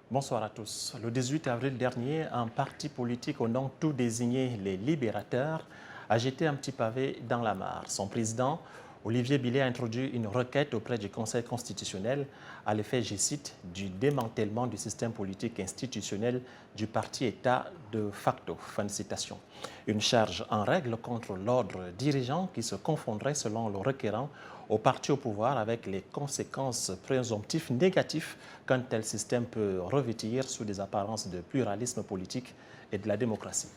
Bonsoir à tous. Le 18 avril dernier, un parti politique au nom tout désigné les Libérateurs a jeté un petit pavé dans la mare. Son président, Olivier Billet, a introduit une requête auprès du Conseil constitutionnel à l'effet, je cite, du démantèlement du système politique institutionnel du parti État de facto. Fin de citation. Une charge en règle contre l'ordre dirigeant qui se confondrait, selon le requérant, au parti au pouvoir avec les conséquences présomptives négatives qu'un tel système peut revêtir sous des apparences de pluralisme politique et de la démocratie.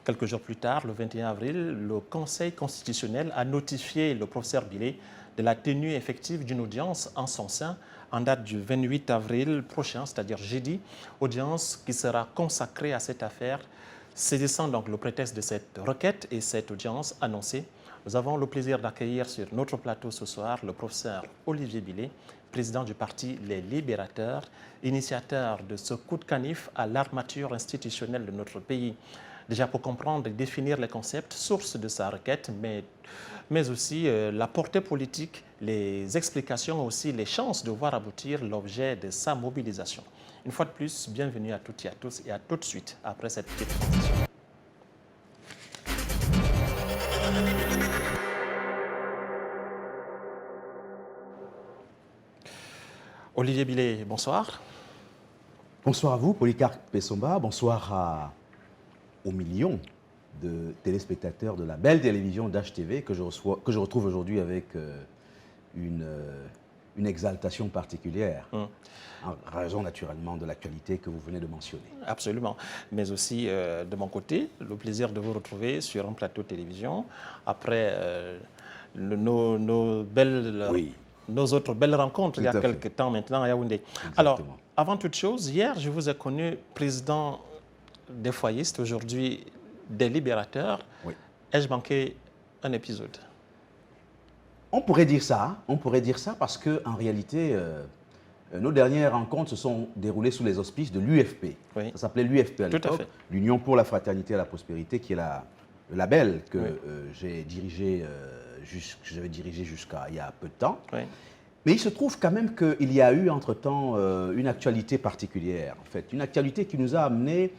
Quelques jours plus tard, le 21 avril, le Conseil constitutionnel a notifié le professeur Billet de la tenue effective d'une audience en son sein en date du 28 avril prochain, c'est-à-dire jeudi, audience qui sera consacrée à cette affaire. Saisissant donc le prétexte de cette requête et cette audience annoncée, nous avons le plaisir d'accueillir sur notre plateau ce soir le professeur Olivier Billet, président du parti Les Libérateurs, initiateur de ce coup de canif à l'armature institutionnelle de notre pays. Déjà pour comprendre et définir les concepts, sources de sa requête, mais aussi la portée politique, les explications, aussi les chances de voir aboutir l'objet de sa mobilisation. Une fois de plus, bienvenue à toutes et à tous et à tout de suite après cette petite transition. Olivier Billet, bonsoir. Bonsoir à vous, Polycarpe Pessomba. Bonsoir aux millions de téléspectateurs de la belle télévision d'HTV que je retrouve aujourd'hui avec une exaltation particulière, en raison naturellement de l'actualité que vous venez de mentionner. Absolument. Mais aussi, de mon côté, le plaisir de vous retrouver sur un plateau de télévision après nos belles... Oui. Nos autres belles rencontres il y a quelques temps maintenant à Yaoundé. Exactement. Alors, avant toute chose, hier, je vous ai connu président des foyistes, aujourd'hui des Libérateurs. Oui. Ai-je manqué un épisode? On pourrait dire ça parce qu'en réalité, nos dernières rencontres se sont déroulées sous les auspices de l'UFP. Oui. Ça s'appelait l'UFP à l'époque, l'Union pour la fraternité et la prospérité, qui est le label que j'avais dirigé jusqu'à il y a peu de temps. Oui. Mais il se trouve quand même qu'il y a eu entre-temps une actualité particulière, en fait, une actualité qui nous a amené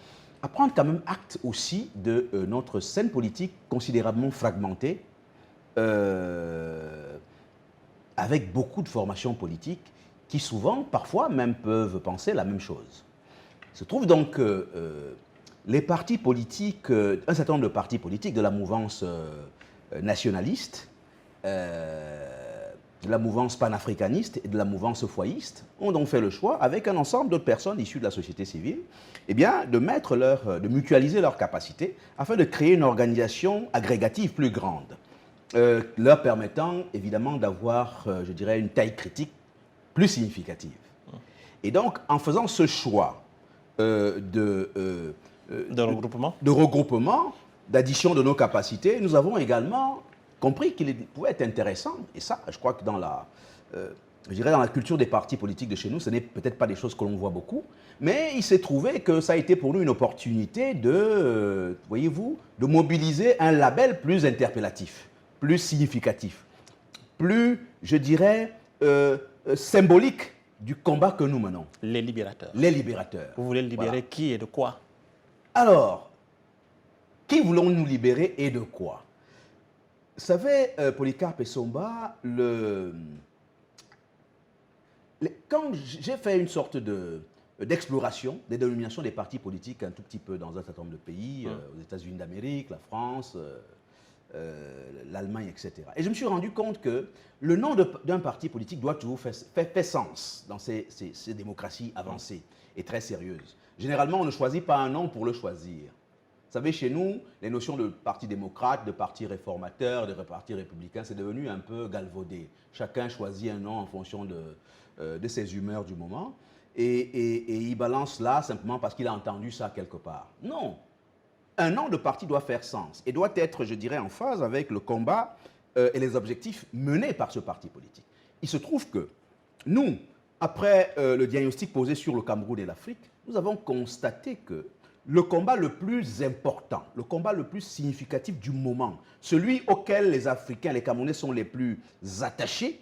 à prendre quand même acte aussi de notre scène politique considérablement fragmentée, avec beaucoup de formations politiques qui souvent, parfois même, peuvent penser la même chose. Il se trouve donc que les partis politiques, un certain nombre de partis politiques de la mouvance nationaliste, de la mouvance panafricaniste et de la mouvance foyiste, ont donc fait le choix, avec un ensemble d'autres personnes issues de la société civile, eh bien, de mutualiser leurs capacités afin de créer une organisation agrégative plus grande, leur permettant évidemment d'avoir, je dirais, une taille critique plus significative. Et donc, en faisant ce choix de regroupement, d'addition de nos capacités, nous avons également compris qu'il pouvait être intéressant, et ça, je crois que dans la culture des partis politiques de chez nous, ce n'est peut-être pas des choses que l'on voit beaucoup, mais il s'est trouvé que ça a été pour nous une opportunité voyez-vous, de mobiliser un label plus interpellatif, plus significatif, plus, je dirais, symbolique du combat que nous menons. Les Libérateurs. Les Libérateurs. Vous voulez libérer qui et de quoi? Alors, qui voulons-nous libérer et de quoi? Vous savez, Polycarpe Pessomba, quand j'ai fait une sorte d'exploration des dénominations des partis politiques un tout petit peu dans un certain nombre de pays, aux États-Unis d'Amérique, la France, l'Allemagne, etc. Et je me suis rendu compte que le nom d'un parti politique doit toujours faire sens dans ces démocraties avancées et très sérieuses. Généralement, on ne choisit pas un nom pour le choisir. Vous savez, chez nous, les notions de parti démocrate, de parti réformateur, de parti républicain, c'est devenu un peu galvaudé. Chacun choisit un nom en fonction de ses humeurs du moment et il balance là simplement parce qu'il a entendu ça quelque part. Non. Un nom de parti doit faire sens et doit être, je dirais, en phase avec le combat et les objectifs menés par ce parti politique. Il se trouve que nous, après le diagnostic posé sur le Cameroun et l'Afrique, nous avons constaté que le combat le plus important, le combat le plus significatif du moment, celui auquel les Africains, les Camerounais sont les plus attachés,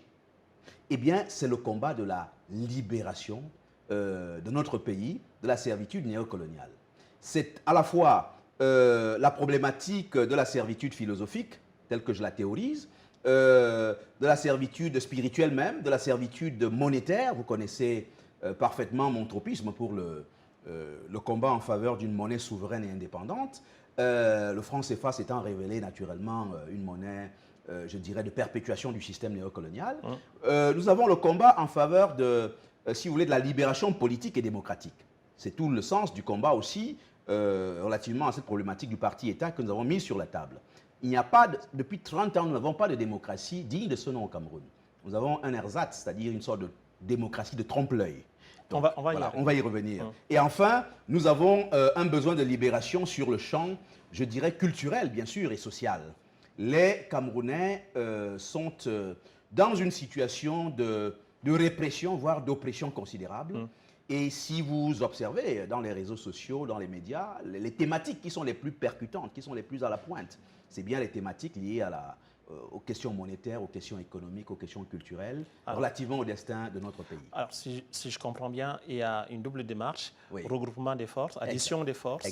eh bien, c'est le combat de la libération de notre pays de la servitude néocoloniale. C'est à la fois la problématique de la servitude philosophique, telle que je la théorise, de la servitude spirituelle même, de la servitude monétaire. Vous connaissez parfaitement mon tropisme pour le combat en faveur d'une monnaie souveraine et indépendante. Le franc CFA s'étant révélé naturellement une monnaie, je dirais, de perpétuation du système néocolonial. Nous avons le combat en faveur de, si vous voulez, de la libération politique et démocratique. C'est tout le sens du combat aussi relativement à cette problématique du parti-État que nous avons mis sur la table. Il n'y a pas, depuis 30 ans, nous n'avons pas de démocratie digne de ce nom au Cameroun. Nous avons un ersatz, c'est-à-dire une sorte de démocratie de trompe-l'œil. On va y revenir. Et enfin, nous avons un besoin de libération sur le champ, je dirais, culturel, bien sûr, et social. Les Camerounais sont dans une situation de répression, voire d'oppression considérable. Et si vous observez dans les réseaux sociaux, dans les médias, les thématiques qui sont les plus percutantes, qui sont les plus à la pointe, c'est bien les thématiques liées aux questions monétaires, aux questions économiques, aux questions culturelles, relativement au destin de notre pays. Alors, si je comprends bien, il y a une double démarche, regroupement des forces, addition des forces,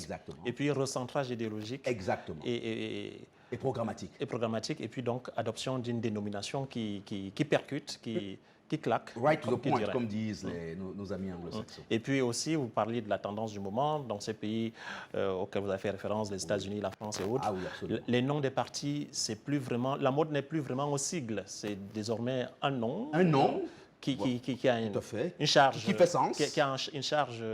et puis recentrage idéologique. Exactement. Et programmatique. Et programmatique, et puis donc adoption d'une dénomination qui percute, qui claque. Right to the point, comme disent nos amis anglo-saxons. Et puis aussi, vous parliez de la tendance du moment dans ces pays auxquels vous avez fait référence, les États-Unis, la France et autres. Ah oui, absolument. Les noms des partis, c'est plus vraiment, la mode n'est plus vraiment aux sigles. C'est désormais un nom. Un nom qui a une charge. Qui fait sens. Qui a une charge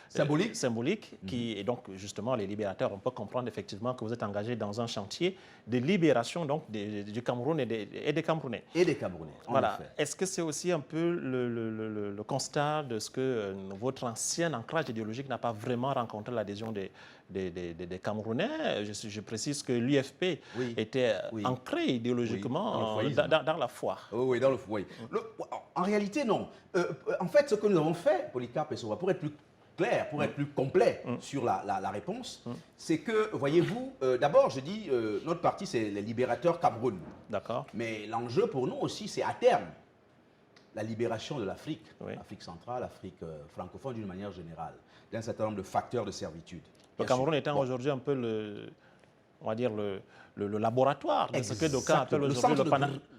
symbolique. Et donc, justement, les libérateurs, on peut comprendre effectivement que vous êtes engagés dans un chantier de libération donc, du Cameroun et des Camerounais. Et des Camerounais. Voilà. Est-ce que c'est aussi un peu le constat de ce que votre ancien ancrage idéologique n'a pas vraiment rencontré l'adhésion des Camerounais? Je précise que l'UFP était ancré idéologiquement dans la foi. Oui, dans le foi. En réalité, non. En fait, ce que nous avons fait, Polycarpe et Sova, pour être plus clair, pour être plus complet sur la réponse, c'est que, voyez-vous, d'abord, je dis, notre parti, c'est les libérateurs Cameroun. D'accord. Mais l'enjeu pour nous aussi, c'est à terme la libération de l'Afrique, l'Afrique centrale, l'Afrique francophone d'une manière générale, d'un certain nombre de facteurs de servitude. Le Cameroun étant aujourd'hui un peu on va dire le laboratoire de ce que d'aucuns appellent aujourd'hui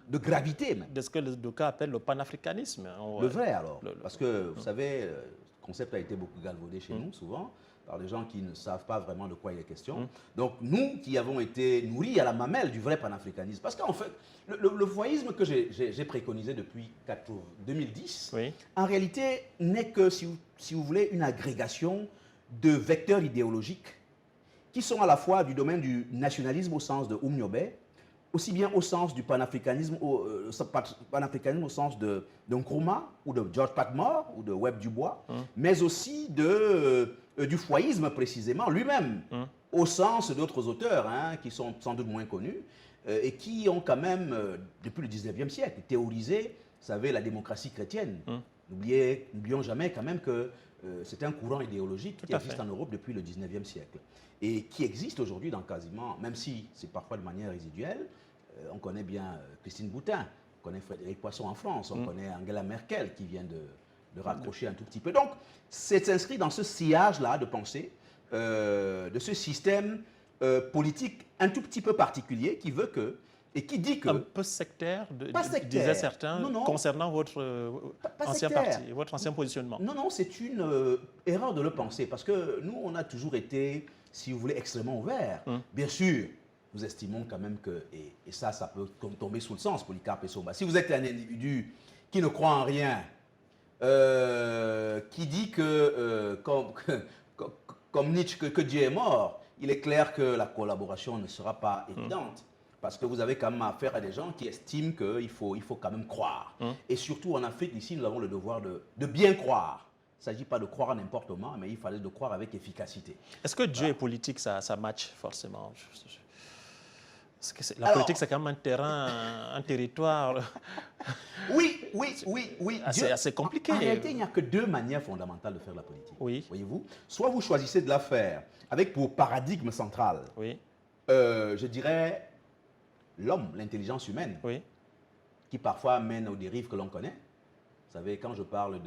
de gravité même. De ce que d'aucuns appellent le panafricanisme. Le vrai alors, parce que vous savez, le concept a été beaucoup galvaudé chez nous souvent par des gens qui ne savent pas vraiment de quoi il est question. Donc nous qui avons été nourris à la mamelle du vrai panafricanisme, parce qu'en fait, le voyisme que j'ai préconisé depuis 2010, en réalité n'est que, si vous voulez, une agrégation de vecteurs idéologiques qui sont à la fois du domaine du nationalisme au sens de Oumniobé, aussi bien au sens du panafricanisme, au sens de Nkrumah ou de George Patmore ou de Webb Dubois, mais aussi du foyisme précisément lui-même, au sens d'autres auteurs qui sont sans doute moins connus et qui ont quand même, depuis le 19e siècle, théorisé, vous savez, la démocratie chrétienne. N'oublions jamais quand même que c'est un courant idéologique qui existe en Europe depuis le 19e siècle et qui existe aujourd'hui dans quasiment, même si c'est parfois de manière résiduelle, on connaît bien Christine Boutin, on connaît Frédéric Poisson en France, on connaît Angela Merkel qui vient de raccrocher un tout petit peu. Donc, c'est inscrit dans ce sillage-là de pensée, de ce système politique un tout petit peu particulier qui veut que, et qui dit que... Un peu sectaire, disaient certains, concernant votre ancien parti, votre ancien positionnement. Non, c'est une erreur de le penser, parce que nous, on a toujours été, si vous voulez, extrêmement ouverts. Bien sûr, nous estimons quand même que, et ça peut tomber sous le sens, Polycarpe et Sova, si vous êtes un individu qui ne croit en rien, qui dit que, comme Nietzsche, que Dieu est mort, il est clair que la collaboration ne sera pas évidente. Parce que vous avez quand même affaire à des gens qui estiment qu'il faut quand même croire. Et surtout en Afrique, ici, nous avons le devoir de bien croire. Il ne s'agit pas de croire n'importe comment, mais il fallait de croire avec efficacité. Est-ce que Dieu et politique, ça match forcément? La politique, c'est quand même un terrain, un territoire... Oui. assez compliqué. En réalité, il n'y a que deux manières fondamentales de faire la politique. Oui. Voyez-vous? Soit vous choisissez de la faire avec pour paradigme central, je dirais, l'homme, l'intelligence humaine, qui parfois mène aux dérives que l'on connaît. Vous savez, quand je parle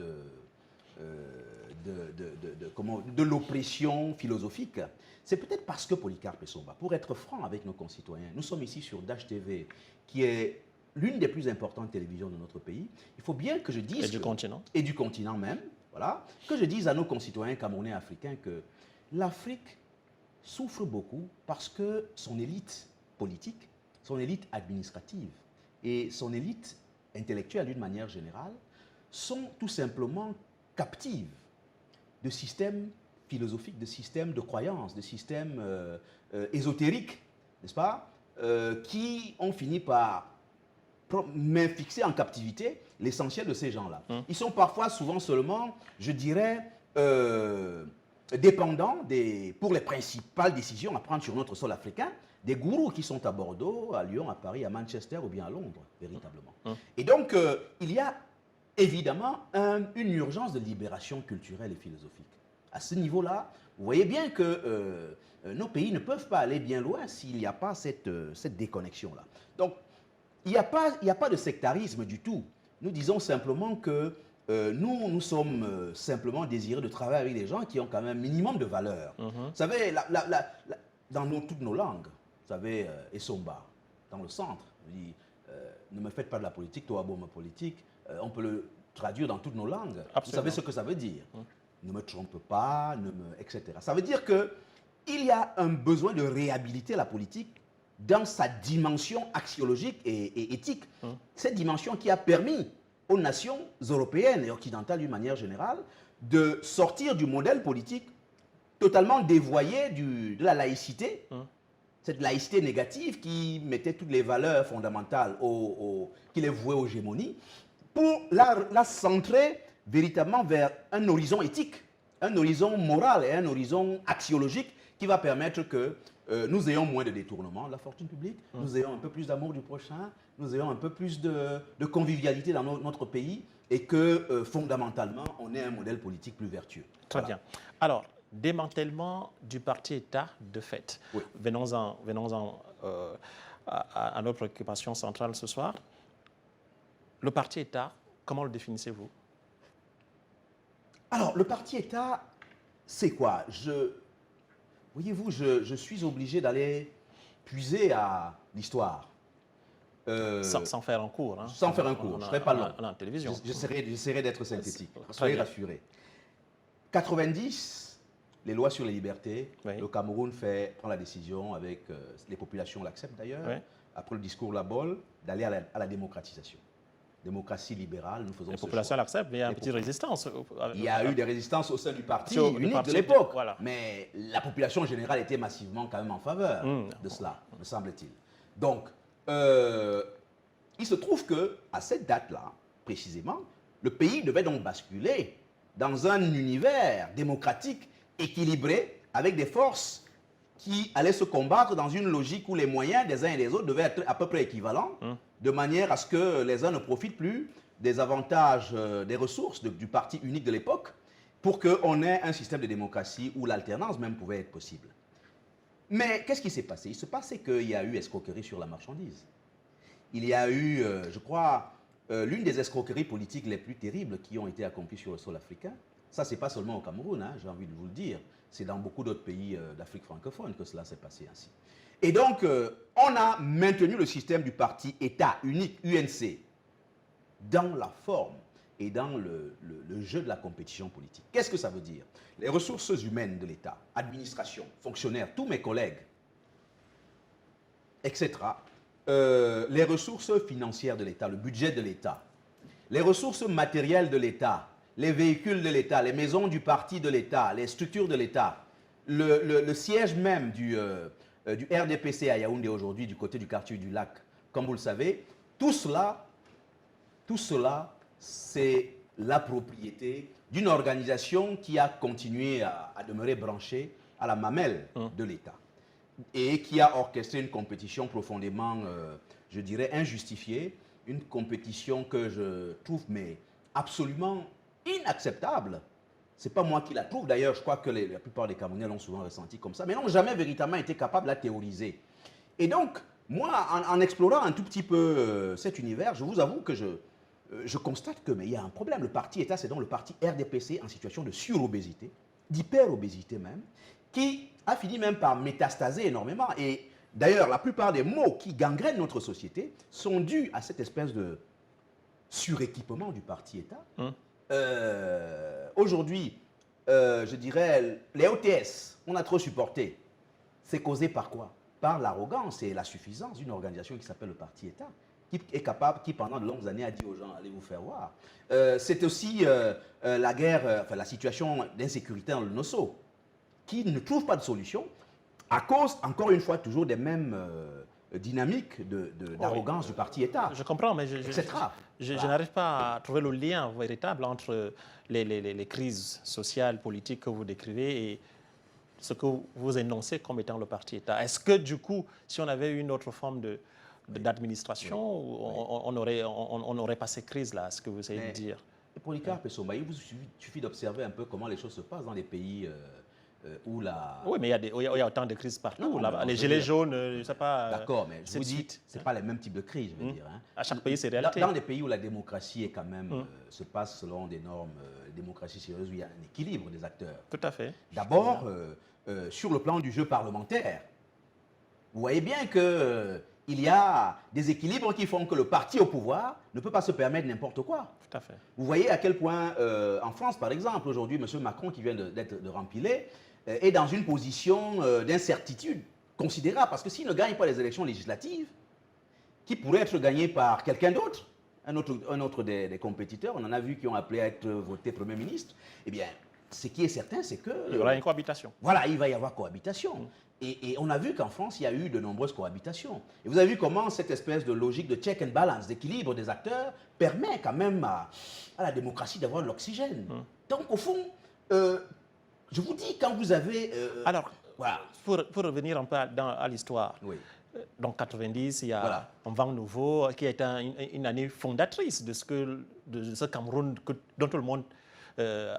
de l'oppression philosophique, c'est peut-être parce que Polycarpe Essomba, pour être franc avec nos concitoyens, nous sommes ici sur Dash TV, qui est l'une des plus importantes télévisions de notre pays. Il faut bien que je dise... Et du continent. Et du continent même, voilà. Que je dise à nos concitoyens camerounais africains que l'Afrique souffre beaucoup parce que son élite politique, son élite administrative et son élite intellectuelle d'une manière générale sont tout simplement captives de systèmes philosophiques, de systèmes de croyances, de systèmes ésotériques, n'est-ce pas, qui ont fini par fixer en captivité l'essentiel de ces gens-là. Ils sont parfois, souvent seulement, je dirais, dépendants pour les principales décisions à prendre sur notre sol africain, des gourous qui sont à Bordeaux, à Lyon, à Paris, à Manchester ou bien à Londres, véritablement. Et donc, il y a évidemment une urgence de libération culturelle et philosophique. À ce niveau-là, vous voyez bien que nos pays ne peuvent pas aller bien loin s'il n'y a pas cette déconnexion-là. Donc, il n'y a pas de sectarisme du tout. Nous disons simplement que nous sommes simplement désireux de travailler avec des gens qui ont quand même un minimum de valeur. Vous savez, dans toutes nos langues, vous savez, Essomba, dans le centre, on dit, ne me faites pas de la politique, toi, bon, ma politique. On peut le traduire dans toutes nos langues. Absolument. Vous savez ce que ça veut dire. Ne me trompe pas, etc. Ça veut dire qu'il y a un besoin de réhabiliter la politique dans sa dimension axiologique et éthique. Cette dimension qui a permis aux nations européennes et occidentales d'une manière générale de sortir du modèle politique totalement dévoyé de la laïcité, cette laïcité négative qui mettait toutes les valeurs fondamentales, qui les vouait aux gémonies, pour la centrer véritablement vers un horizon éthique, un horizon moral et un horizon axiologique qui va permettre que nous ayons moins de détournement de la fortune publique, nous ayons un peu plus d'amour du prochain, nous ayons un peu plus de convivialité dans notre pays et que fondamentalement, on ait un modèle politique plus vertueux. Très bien. Alors, démantèlement du parti-État de fait. Oui. Venons-en à notre préoccupation centrale ce soir. Le parti-État, comment le définissez-vous? Alors, le parti-État, c'est quoi? Voyez-vous, je suis obligé d'aller puiser à l'histoire. Sans faire un cours. Hein. Sans faire un cours, je ne serai pas long. En télévision. J'essaierai d'être synthétique, soyez rassurés. 90, les lois sur les libertés, oui. Le Cameroun prend la décision, avec les populations l'acceptent d'ailleurs, oui. Après le discours Labol, d'aller à la démocratisation. Démocratie libérale, nous faisons les populations l'acceptent, mais il y a une petite résistance. Il y a eu des résistances au sein du parti unique de l'époque. Voilà. Mais la population générale était massivement quand même en faveur de cela, me semble-t-il. Donc, il se trouve qu'à cette date-là, précisément, le pays devait donc basculer dans un univers démocratique, équilibré, avec des forces qui allaient se combattre dans une logique où les moyens des uns et des autres devaient être à peu près équivalents, de manière à ce que les uns ne profitent plus des avantages, des ressources du parti unique de l'époque, pour qu'on ait un système de démocratie où l'alternance même pouvait être possible. Mais qu'est-ce qui s'est passé? Il se passait qu'il y a eu escroquerie sur la marchandise. Il y a eu, je crois, l'une des escroqueries politiques les plus terribles qui ont été accomplies sur le sol africain. Ça, ce n'est pas seulement au Cameroun, hein, j'ai envie de vous le dire. C'est dans beaucoup d'autres pays d'Afrique francophone que cela s'est passé ainsi. Et donc, on a maintenu le système du parti État unique, UNC, dans la forme et dans le jeu de la compétition politique. Qu'est-ce que ça veut dire? Les ressources humaines de l'État, administration, fonctionnaires, tous mes collègues, etc., les ressources financières de l'État, le budget de l'État, les ressources matérielles de l'État, les véhicules de l'État, les maisons du parti de l'État, les structures de l'État, le siège même du RDPC à Yaoundé aujourd'hui, du côté du quartier du Lac, comme vous le savez, tout cela, c'est la propriété d'une organisation qui a continué à demeurer branchée à la mamelle de l'État et qui a orchestré une compétition profondément, je dirais, injustifiée, une compétition que je trouve mais absolument inacceptable. Ce n'est pas moi qui la trouve, d'ailleurs, je crois que la plupart des Camerounais l'ont souvent ressenti comme ça, mais n'ont jamais véritablement été capables de la théoriser. Et donc, moi, en explorant un tout petit peu cet univers, je vous avoue que je constate que mais il y a un problème. Le parti État, c'est donc le parti RDPC en situation de surobésité, d'hyperobésité même, qui a fini même par métastaser énormément. Et d'ailleurs, la plupart des maux qui gangrènent notre société sont dus à cette espèce de suréquipement du parti État. Aujourd'hui, je dirais, les OTS, on a trop supporté. C'est causé par quoi? Par l'arrogance et la suffisance d'une organisation qui s'appelle le parti État, qui est capable, qui pendant de longues années a dit aux gens, allez vous faire voir. C'est aussi la guerre, enfin la situation d'insécurité dans le Nosso, qui ne trouve pas de solution à cause, encore une fois, toujours des mêmes dynamiques d'arrogance du parti État. Je comprends, mais je n'arrive pas à trouver le lien véritable entre les crises sociales, politiques que vous décrivez et ce que vous énoncez comme étant le parti État. Est-ce que du coup, si on avait une autre forme d'administration, on n'aurait pas ces crises-là, ce que vous essayez de dire? Polycarpe Somba, il vous suffit d'observer un peu comment les choses se passent dans les pays où la... Oui, mais il y a autant de crises partout. Non, les gilets jaunes, je ne sais pas... D'accord, mais je vous dis, ce n'est pas les mêmes types de crises, je veux dire. Hein. À chaque pays, c'est réalité. Dans des pays où la démocratie est quand même, se passe selon des normes, démocratie sérieuse, où il y a un équilibre des acteurs. Tout à fait. D'abord, sur le plan du jeu parlementaire, vous voyez bien que... il y a des équilibres qui font que le parti au pouvoir ne peut pas se permettre n'importe quoi. Tout à fait. Vous voyez à quel point, en France par exemple, aujourd'hui, M. Macron qui vient de rempiler, est dans une position d'incertitude considérable. Parce que s'il ne gagne pas les élections législatives, qui pourraient être gagnées par quelqu'un d'autre, un autre des compétiteurs, on en a vu qui ont appelé à être voté Premier ministre, eh bien, ce qui est certain, c'est que... il y aura une cohabitation. Voilà, il va y avoir cohabitation. Et on a vu qu'en France, il y a eu de nombreuses cohabitations. Et vous avez vu comment cette espèce de logique de check and balance, d'équilibre des acteurs, permet quand même à la démocratie d'avoir de l'oxygène. Donc, au fond, je vous dis, quand vous avez... Alors, voilà. pour revenir un peu à l'histoire, oui. Donc 90, il y a un vent nouveau qui est une année fondatrice de ce Cameroun dont tout le monde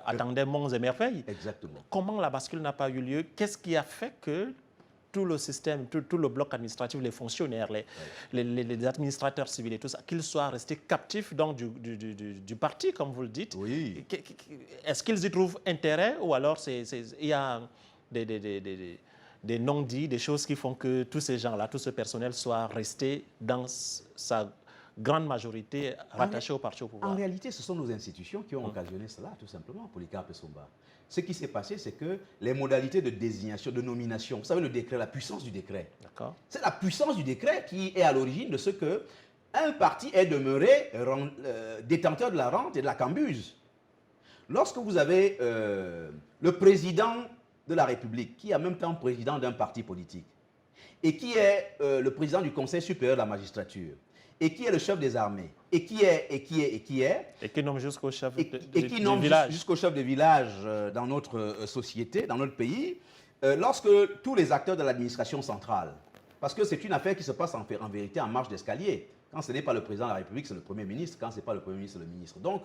attendait monts et merveilles. Exactement. Comment la bascule n'a pas eu lieu? Qu'est-ce qui a fait que tout le système, tout le bloc administratif, les fonctionnaires, les administrateurs civils et tout ça, qu'ils soient restés captifs donc, du parti, comme vous le dites? Oui. Est-ce qu'ils y trouvent intérêt ou alors il y a des non-dits, des choses qui font que tous ces gens-là, tout ce personnel soit resté dans sa grande majorité rattachée au parti au pouvoir? En réalité, ce sont nos institutions qui ont occasionné cela, tout simplement, Polycarpe Somba. Ce qui s'est passé, c'est que les modalités de désignation, de nomination, vous savez, le décret, la puissance du décret. C'est la puissance du décret qui est à l'origine de ce que un parti est demeuré détenteur de la rente et de la cambuse. Lorsque vous avez le président de la République, qui est en même temps président d'un parti politique, et qui est le président du Conseil supérieur de la magistrature, et qui est le chef des armées, et qui nomme jusqu'au chef du village. Jusqu'au chef de village dans notre société, dans notre pays, lorsque tous les acteurs de l'administration centrale, parce que c'est une affaire qui se passe en vérité en marche d'escalier. Quand ce n'est pas le président de la République, c'est le Premier ministre. Quand ce n'est pas le Premier ministre, c'est le ministre. Donc,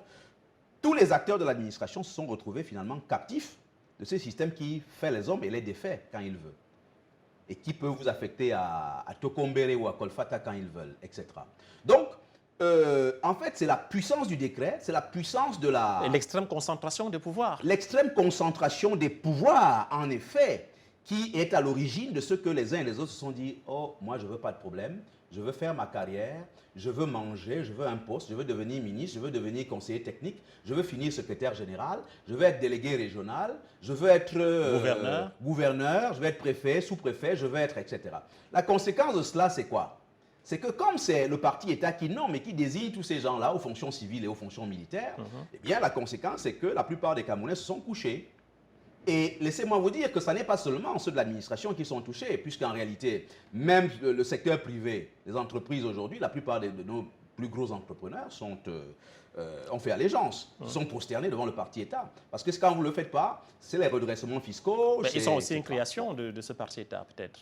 tous les acteurs de l'administration se sont retrouvés finalement captifs de ce système qui fait les hommes et les défait quand il veut. Et qui peut vous affecter à Tokombere ou à Kolfata quand ils veulent, etc. Donc, en fait, c'est la puissance du décret, c'est la puissance de la... L'extrême concentration des pouvoirs. L'extrême concentration des pouvoirs, en effet, qui est à l'origine de ce que les uns et les autres se sont dit, oh, moi, je ne veux pas de problème, je veux faire ma carrière, je veux manger, je veux un poste, je veux devenir ministre, je veux devenir conseiller technique, je veux finir secrétaire général, je veux être délégué régional, je veux être gouverneur, je veux être préfet, sous-préfet, je veux être, etc. La conséquence de cela, c'est quoi? C'est que comme c'est le parti État qui nomme et qui désigne tous ces gens-là aux fonctions civiles et aux fonctions militaires, eh bien la conséquence, c'est que la plupart des Camerounais se sont couchés. Et laissez-moi vous dire que ce n'est pas seulement ceux de l'administration qui sont touchés, puisqu'en réalité, même le secteur privé, les entreprises aujourd'hui, la plupart de nos plus gros entrepreneurs ont fait allégeance, sont prosternés devant le parti État. Parce que quand vous ne le faites pas, c'est les redressements fiscaux. Mais ils sont aussi une création de ce parti État, peut-être.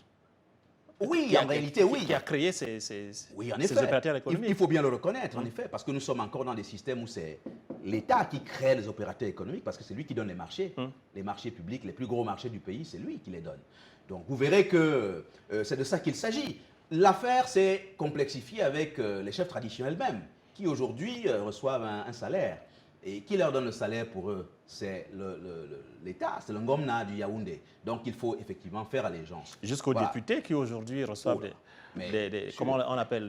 Oui, en réalité, oui. Qui a créé ces opérateurs économiques. Il faut bien le reconnaître, en effet, parce que nous sommes encore dans des systèmes où c'est l'État qui crée les opérateurs économiques, parce que c'est lui qui donne les marchés. Les marchés publics, les plus gros marchés du pays, c'est lui qui les donne. Donc vous verrez que c'est de ça qu'il s'agit. L'affaire s'est complexifiée avec les chefs traditionnels même, qui aujourd'hui reçoivent un salaire. Et qui leur donne le salaire pour eux? C'est l'État, c'est le Ngomna du Yaoundé. Donc il faut effectivement faire allégeance. Jusqu'aux députés qui aujourd'hui reçoivent comment on appelle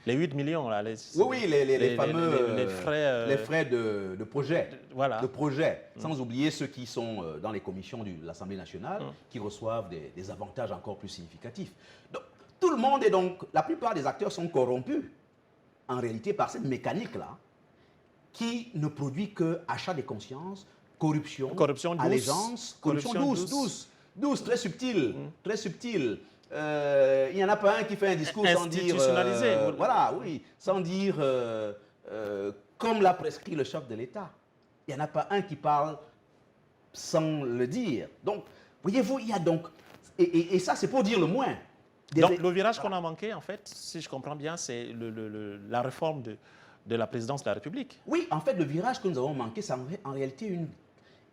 les 8 millions là, les fameux les frais de projet. Voilà. De projet. Sans oublier ceux qui sont dans les commissions de l'Assemblée nationale qui reçoivent des avantages encore plus significatifs. Donc tout le monde est donc, la plupart des acteurs sont corrompus en réalité par cette mécanique-là, qui ne produit que achat des consciences, corruption allégeance, corruption douce, très subtile, très subtile. Il n'y en a pas un qui fait un discours sans dire, voilà, oui, sans dire comme l'a prescrit le chef de l'État. Il n'y en a pas un qui parle sans le dire. Donc, voyez-vous, il y a donc, et ça c'est pour dire le moins. Donc le virage qu'on a manqué, en fait, si je comprends bien, c'est la réforme de la présidence de la République. Oui, en fait, le virage que nous avons manqué, c'est en réalité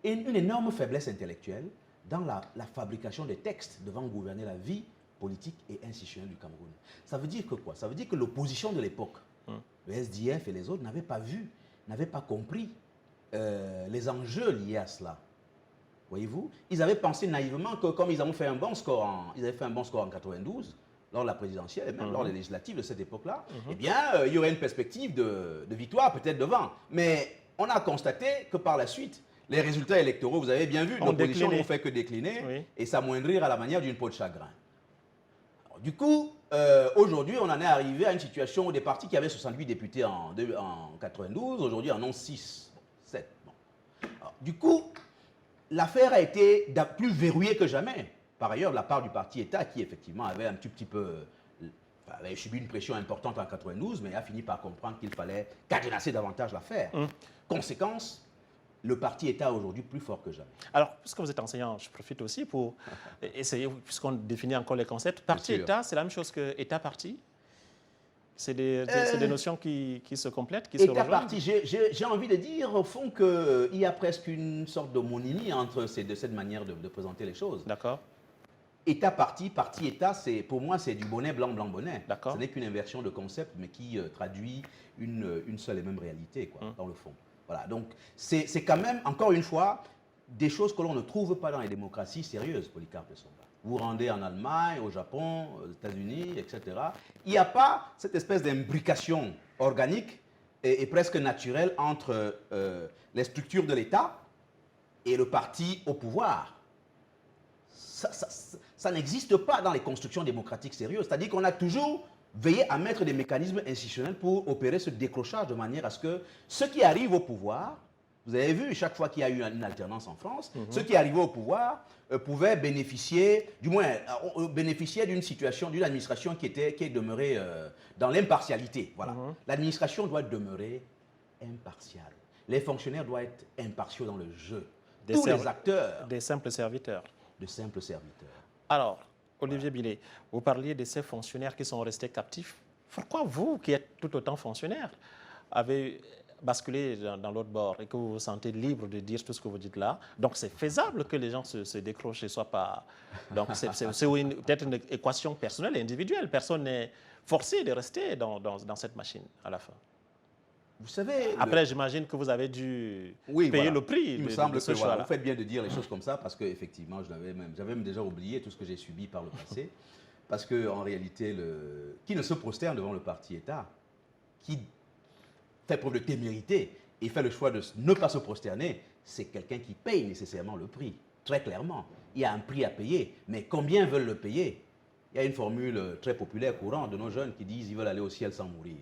une énorme faiblesse intellectuelle dans la fabrication des textes devant gouverner la vie politique et institutionnelle du Cameroun. Ça veut dire que quoi? Ça veut dire que l'opposition de l'époque, le SDF et les autres, n'avaient pas vu, n'avaient pas compris les enjeux liés à cela. Voyez-vous? Ils avaient pensé naïvement que comme ils avaient fait un bon score en 92, lors de la présidentielle et même lors des législatives de cette époque-là, eh bien, il y aurait une perspective de victoire peut-être devant. Mais on a constaté que par la suite, les résultats électoraux, vous avez bien vu, l'opposition n'ont fait que décliner et s'amoindrir à la manière d'une peau de chagrin. Alors, du coup, aujourd'hui, on en est arrivé à une situation où des partis qui avaient 68 députés en 92, aujourd'hui en ont 6, 7. Bon. Alors, du coup, l'affaire a été plus verrouillée que jamais. Par ailleurs, de la part du parti État, qui effectivement avait un petit peu avait subi une pression importante en 92, mais a fini par comprendre qu'il fallait cadenasser davantage l'affaire. Conséquence, le parti État aujourd'hui plus fort que jamais. Alors, puisque vous êtes enseignant, je profite aussi pour essayer, puisqu'on définit encore les concepts. Parti État, c'est la même chose que État-parti? C'est des notions qui se complètent, qui se rejoignent? État-parti, j'ai envie de dire au fond qu'il y a presque une sorte d'homonymie entre cette manière de présenter les choses. D'accord. État-parti, parti-État, pour moi, c'est du bonnet blanc, blanc, bonnet. D'accord. Ce n'est qu'une inversion de concept, mais qui traduit une seule et même réalité, quoi, dans le fond. Voilà, donc c'est quand même, encore une fois, des choses que l'on ne trouve pas dans les démocraties sérieuses, Polycarpe Somba. Vous vous rendez en Allemagne, au Japon, aux États-Unis, etc. Il n'y a pas cette espèce d'imbrication organique et presque naturelle entre les structures de l'État et le parti au pouvoir. Ça n'existe pas dans les constructions démocratiques sérieuses. C'est-à-dire qu'on a toujours veillé à mettre des mécanismes institutionnels pour opérer ce décrochage de manière à ce que ceux qui arrivent au pouvoir, vous avez vu, chaque fois qu'il y a eu une alternance en France, ceux qui arrivaient au pouvoir pouvaient bénéficier, du moins, bénéficier d'une situation, d'une administration qui est demeurée dans l'impartialité. Voilà. L'administration doit demeurer impartiale. Les fonctionnaires doivent être impartiaux dans le jeu. Tous les acteurs. Des simples serviteurs. De simples serviteurs. Alors, Olivier Billet, vous parliez de ces fonctionnaires qui sont restés captifs. Pourquoi vous, qui êtes tout autant fonctionnaire, avez basculé dans l'autre bord et que vous vous sentez libre de dire tout ce que vous dites là? Donc, c'est faisable que les gens se décrochent et ne soient pas... Donc, c'est peut-être une équation personnelle et individuelle. Personne n'est forcé de rester dans cette machine à la fin. Vous savez... Après, j'imagine que vous avez dû payer le prix Il me semble que vous faites bien de dire les choses comme ça parce qu'effectivement, j'avais même déjà oublié tout ce que j'ai subi par le passé. Parce qu'en réalité, qui ne se prosterne devant le parti État, qui fait preuve de témérité et fait le choix de ne pas se prosterner, c'est quelqu'un qui paye nécessairement le prix, très clairement. Il y a un prix à payer, mais combien veulent le payer? Il y a une formule très populaire, courante de nos jeunes qui disent qu'ils veulent aller au ciel sans mourir.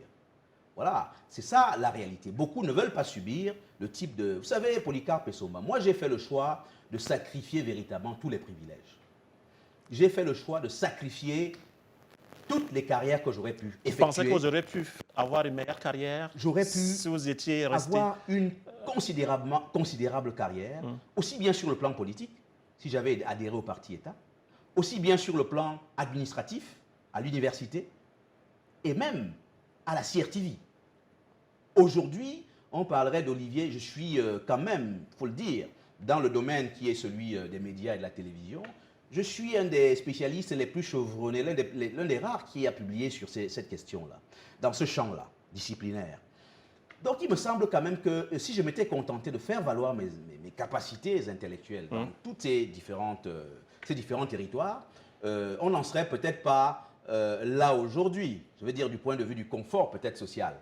Voilà, c'est ça la réalité. Beaucoup ne veulent pas subir le type de... Vous savez, Polycarpe Somba, moi j'ai fait le choix de sacrifier véritablement tous les privilèges. J'ai fait le choix de sacrifier toutes les carrières que j'aurais pu effectuer. Vous pensez que vous auriez pu avoir une meilleure carrière? J'aurais pu si vous étiez resté... avoir une considérable carrière, aussi bien sur le plan politique, si j'avais adhéré au parti État, aussi bien sur le plan administratif, à l'université, et même à la CRTV. Aujourd'hui, on parlerait d'Olivier, je suis quand même, il faut le dire, dans le domaine qui est celui des médias et de la télévision, je suis un des spécialistes les plus chevronnés, l'un des rares qui a publié sur cette question-là, dans ce champ-là. disciplinaire. Donc il me semble quand même que si je m'étais contenté de faire valoir mes capacités intellectuelles dans tous ces différents territoires, on n'en serait peut-être pas là aujourd'hui. Je veux dire du point de vue du confort peut-être social.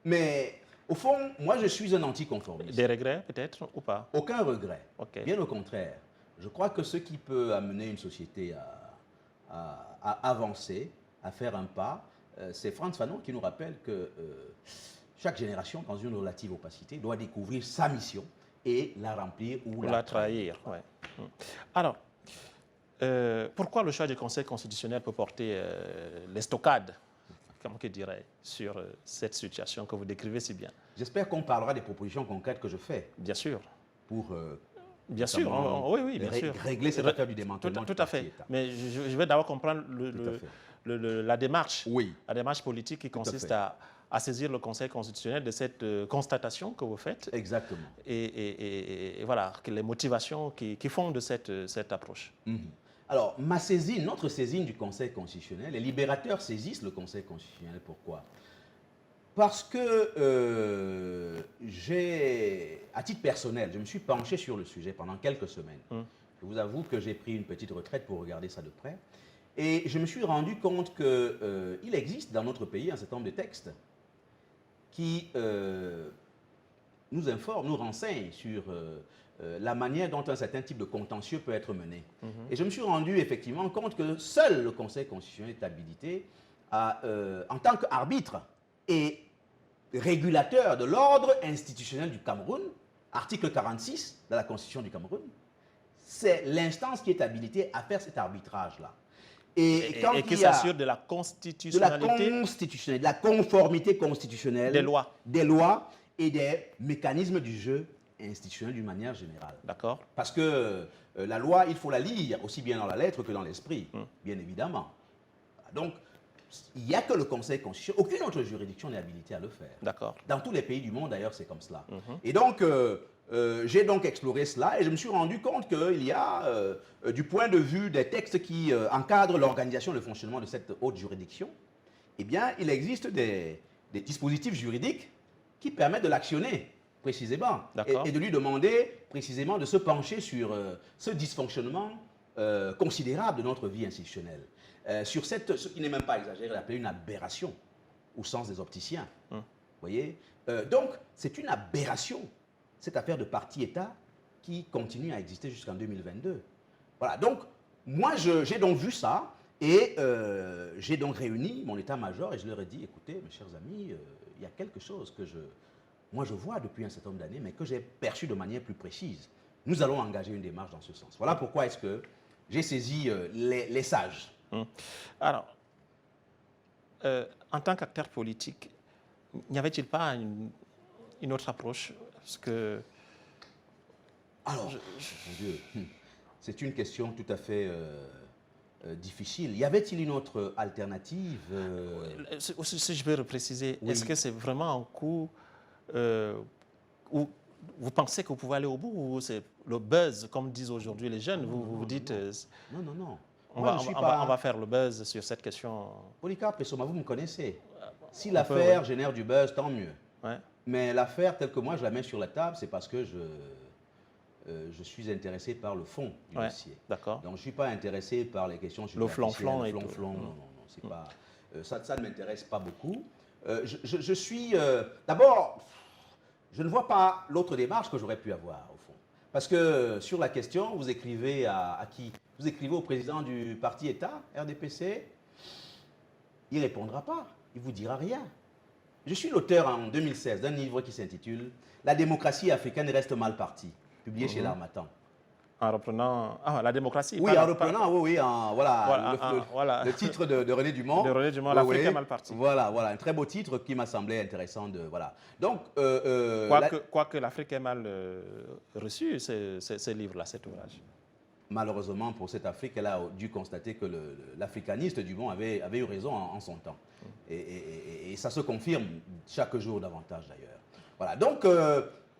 Mais au fond, moi je suis un anticonformiste. Des regrets peut-être ou pas? Aucun regret. Ok. Bien au contraire. Je crois que ce qui peut amener une société à avancer, à faire un pas, c'est Frantz Fanon qui nous rappelle que chaque génération, dans une relative opacité, doit découvrir sa mission et la remplir ou la trahir. Ouais. Alors, pourquoi le choix du Conseil constitutionnel peut porter l'estocade, comme que dirais, sur cette situation que vous décrivez si bien? J'espère qu'on parlera des propositions concrètes que je fais. Bien sûr. Pour bien sûr, oui, bien sûr. Régler cette affaire du démantèlement. Tout à fait. Mais je vais d'abord comprendre la démarche, la démarche politique qui consiste à saisir le Conseil constitutionnel de cette constatation que vous faites. Exactement. Et voilà, les motivations qui font de cette approche. Alors, notre saisine du Conseil constitutionnel, les libérateurs saisissent le Conseil constitutionnel. Pourquoi? Parce que à titre personnel, je me suis penché sur le sujet pendant quelques semaines. Je vous avoue que j'ai pris une petite retraite pour regarder ça de près. Et je me suis rendu compte qu'il existe dans notre pays un certain nombre de textes qui nous informent, nous renseignent sur la manière dont un certain type de contentieux peut être mené. Et je me suis rendu effectivement compte que seul le Conseil constitutionnel est habilité en tant qu'arbitre et régulateur de l'ordre institutionnel du Cameroun, article 46 de la Constitution du Cameroun, c'est l'instance qui est habilitée à faire cet arbitrage-là. Et qui s'assure de la constitutionnalité, de la conformité constitutionnelle des lois et des mécanismes du jeu institutionnel d'une manière générale. D'accord. Parce que la loi, il faut la lire aussi bien dans la lettre que dans l'esprit, bien évidemment. Donc, il n'y a que le Conseil constitutionnel, aucune autre juridiction n'est habilitée à le faire. D'accord. Dans tous les pays du monde, d'ailleurs, c'est comme cela. Et donc, j'ai donc exploré cela et je me suis rendu compte qu'il y a, du point de vue des textes qui encadrent l'organisation et le fonctionnement de cette haute juridiction, eh bien, il existe des dispositifs juridiques qui permettent de l'actionner précisément et de lui demander précisément de se pencher sur ce dysfonctionnement considérable de notre vie institutionnelle. Sur ce qui n'est même pas exagéré, d'appeler une aberration au sens des opticiens. Vous voyez, donc, c'est une aberration, cette affaire de parti-État qui continue à exister jusqu'en 2022. Voilà, donc, moi, j'ai donc vu ça et j'ai donc réuni mon état-major et je leur ai dit, écoutez, mes chers amis, il y a quelque chose que moi, je vois depuis un certain nombre d'années, mais que j'ai perçu de manière plus précise. Nous allons engager une démarche dans ce sens. Voilà pourquoi est-ce que j'ai saisi les sages. Alors, en tant qu'acteur politique, n'y avait-il pas une autre approche? Parce que... Alors, mon Dieu, c'est une question tout à fait difficile. Y avait-il une autre alternative? Si je peux repréciser, est-ce que c'est vraiment un coup où vous pensez que vous pouvez aller au bout ou c'est le buzz, comme disent aujourd'hui les jeunes? Vous dites... Non. On va faire le buzz sur cette question. Polycarpe Pessoma, vous me connaissez. Si l'affaire génère du buzz, tant mieux. Ouais. Mais l'affaire, telle que moi je la mets sur la table, c'est parce que je suis intéressé par le fond du dossier. D'accord. Donc je ne suis pas intéressé par les questions sur le flanc-flanc. Non, c'est pas, ça ne m'intéresse pas beaucoup. Je suis... D'abord, je ne vois pas l'autre démarche que j'aurais pu avoir, au fond. Parce que sur la question, vous écrivez à qui? Vous écrivez au président du parti-État, RDPC, il ne répondra pas, il ne vous dira rien. Je suis l'auteur en 2016 d'un livre qui s'intitule « La démocratie africaine reste mal partie », publié chez l'Harmattan. En reprenant la démocratie. Oui, en reprenant, le titre de René Dumont. De René Dumont, l'Afrique est mal partie. Voilà, un très beau titre qui m'a semblé intéressant. Donc, quoique l'Afrique est mal reçue, ce livre-là, cet ouvrage. Malheureusement pour cette Afrique, elle a dû constater que l'africaniste Dumont avait eu raison en son temps. Et ça se confirme chaque jour davantage d'ailleurs. Voilà, donc,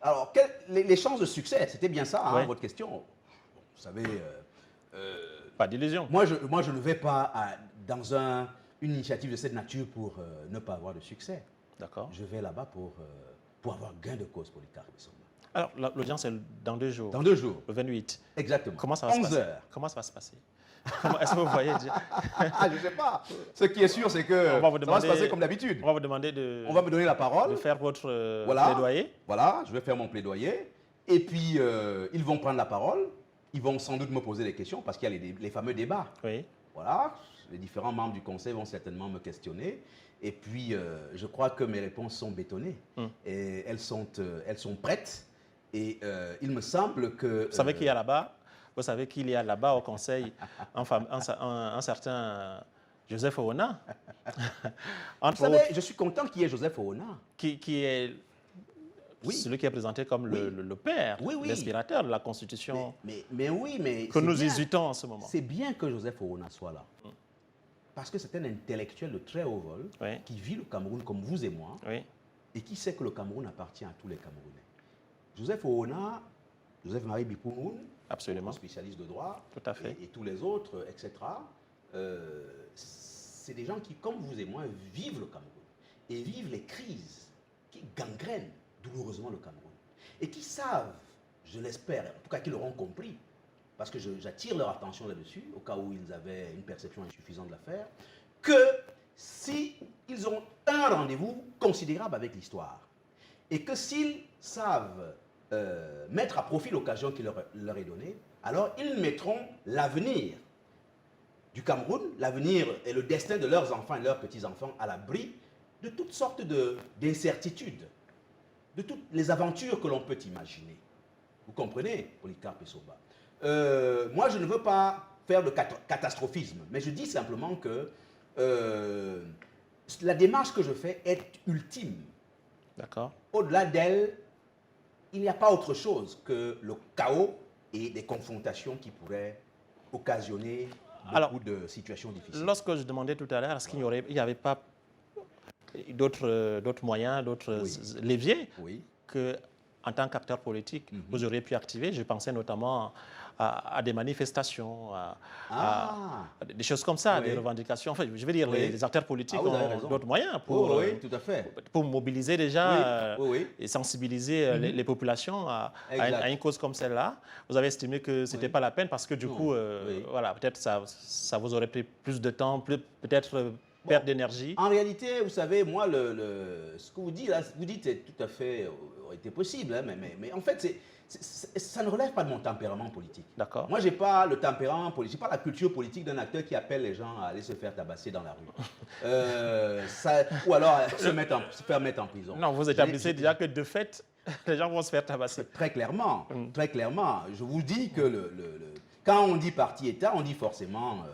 alors, les chances de succès, c'était bien ça, votre question. Vous savez... pas d'illusion. Moi, je ne vais pas dans une initiative de cette nature pour ne pas avoir de succès. D'accord. Je vais là-bas pour avoir gain de cause pour les Polycarpe Bissoma. Alors, l'audience est dans 2 jours. Dans 2 jours. Le 28. Exactement. Comment ça va se 11 passer? heures. Comment ça va se passer? Est-ce que vous voyez déjà? Ah, je ne sais pas. Ce qui est sûr, c'est que On va vous ça va se demander- passer comme d'habitude. On va vous demander de, On va me donner la parole. de faire votre Voilà. plaidoyer. Voilà, je vais faire mon plaidoyer. Et puis, ils vont prendre la parole. Ils vont sans doute me poser des questions parce qu'il y a les fameux débats. Oui. Voilà, les différents membres du conseil vont certainement me questionner. Et puis, je crois que mes réponses sont bétonnées. Et elles sont prêtes. Et il me semble que... Vous savez qu'il y a là-bas, au conseil un certain Joseph Oona. Vous savez, je suis content qu'il y ait Joseph Oona. Qui est Oui. celui qui est présenté comme le père, Oui, oui. l'inspirateur de la Constitution Mais oui, mais... que c'est nous bien. hésitons en ce moment. C'est bien que Joseph Oona soit là. Parce que c'est un intellectuel de très haut vol Oui. qui vit le Cameroun comme vous et moi Oui, et qui sait que le Cameroun appartient à tous les Camerounais. Joseph Oona, Joseph-Marie Bikoumoun, absolument. spécialiste de droit, Tout à fait. et tous les autres, etc., c'est des gens qui, comme vous et moi, vivent le Cameroun et vivent les crises qui gangrènent douloureusement le Cameroun. Et qui savent, je l'espère, en tout cas qu'ils l'auront compris, parce que j'attire leur attention là-dessus, au cas où ils avaient une perception insuffisante de l'affaire, que si ils ont un rendez-vous considérable avec l'histoire, et que s'ils savent mettre à profit l'occasion qui leur est donnée, alors ils mettront l'avenir du Cameroun, l'avenir et le destin de leurs enfants et leurs petits-enfants à l'abri de toutes sortes d'incertitudes, de toutes les aventures que l'on peut imaginer. Vous comprenez, Polycarpe Bissoma? Moi, je ne veux pas faire de catastrophisme, mais je dis simplement que la démarche que je fais est ultime. D'accord. Au-delà d'elle, il n'y a pas autre chose que le chaos et des confrontations qui pourraient occasionner beaucoup de situations difficiles. Lorsque je demandais tout à l'heure, est-ce qu'il n'y avait pas d'autres moyens, d'autres leviers que, en tant qu'acteur politique, vous auriez pu activer? Je pensais notamment à des manifestations, à des choses comme ça, des revendications. Enfin, je veux dire, les acteurs politiques ont d'autres moyens pour, tout à fait. pour mobiliser déjà et sensibiliser les populations à une cause comme celle-là. Vous avez estimé que ce n'était pas la peine parce que du coup, voilà, peut-être ça vous aurait pris plus de temps, peut-être perte d'énergie. En réalité, vous savez, moi, ce que vous dites là, c'est tout à fait aurait été possible, hein, mais en fait, ça ne relève pas de mon tempérament politique. D'accord. Moi, je n'ai pas le tempérament politique, pas la culture politique d'un acteur qui appelle les gens à aller se faire tabasser dans la rue. Ou alors se faire mettre en prison. Non, vous établissez déjà que de fait, les gens vont se faire tabasser. Très clairement, très clairement. Je vous dis que quand on dit parti-État, on dit forcément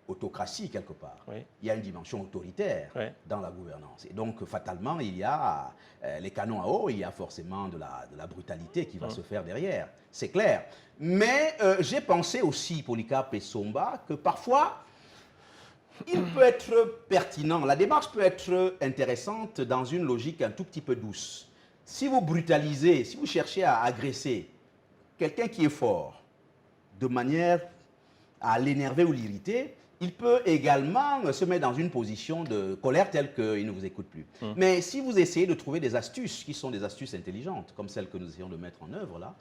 autocratie quelque part. Oui. Il y a une dimension autoritaire dans la gouvernance. Et donc, fatalement, il y a les canons à eau, il y a forcément de la brutalité qui va se faire derrière. C'est clair. Mais j'ai pensé aussi, Polycarpe Bissoma, que parfois, il peut être pertinent, la démarche peut être intéressante dans une logique un tout petit peu douce. Si vous brutalisez, si vous cherchez à agresser quelqu'un qui est fort, de manière à l'énerver ou l'irriter, il peut également se mettre dans une position de colère telle qu'il ne vous écoute plus. Mais si vous essayez de trouver des astuces qui sont des astuces intelligentes, comme celles que nous essayons de mettre en œuvre là,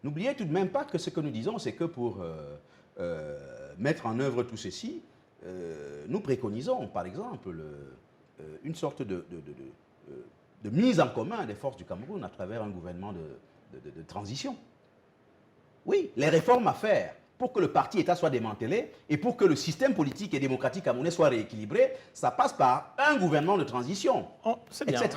n'oubliez tout de même pas que ce que nous disons, c'est que pour mettre en œuvre tout ceci, nous préconisons, par exemple, une sorte de mise en commun des forces du Cameroun à travers un gouvernement de transition. Oui, les réformes à faire pour que le parti-État soit démantelé et pour que le système politique et démocratique camerounais soit rééquilibré, ça passe par un gouvernement de transition, etc.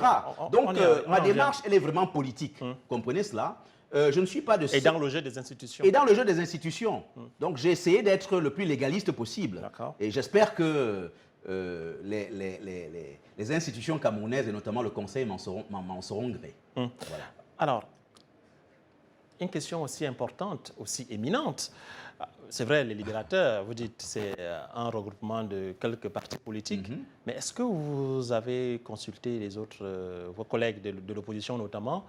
Donc, ma démarche, elle est vraiment politique. Comprenez cela? Je ne suis pas de... Et dans le jeu des institutions. Et dans le jeu des institutions. Donc, j'ai essayé d'être le plus légaliste possible. Et j'espère que les institutions camerounaises, et notamment le Conseil, m'en seront gré. Voilà. Alors, une question aussi importante, aussi éminente. C'est vrai, les libérateurs, vous dites, c'est un regroupement de quelques partis politiques. Mais est-ce que vous avez consulté les autres, vos collègues de l'opposition notamment,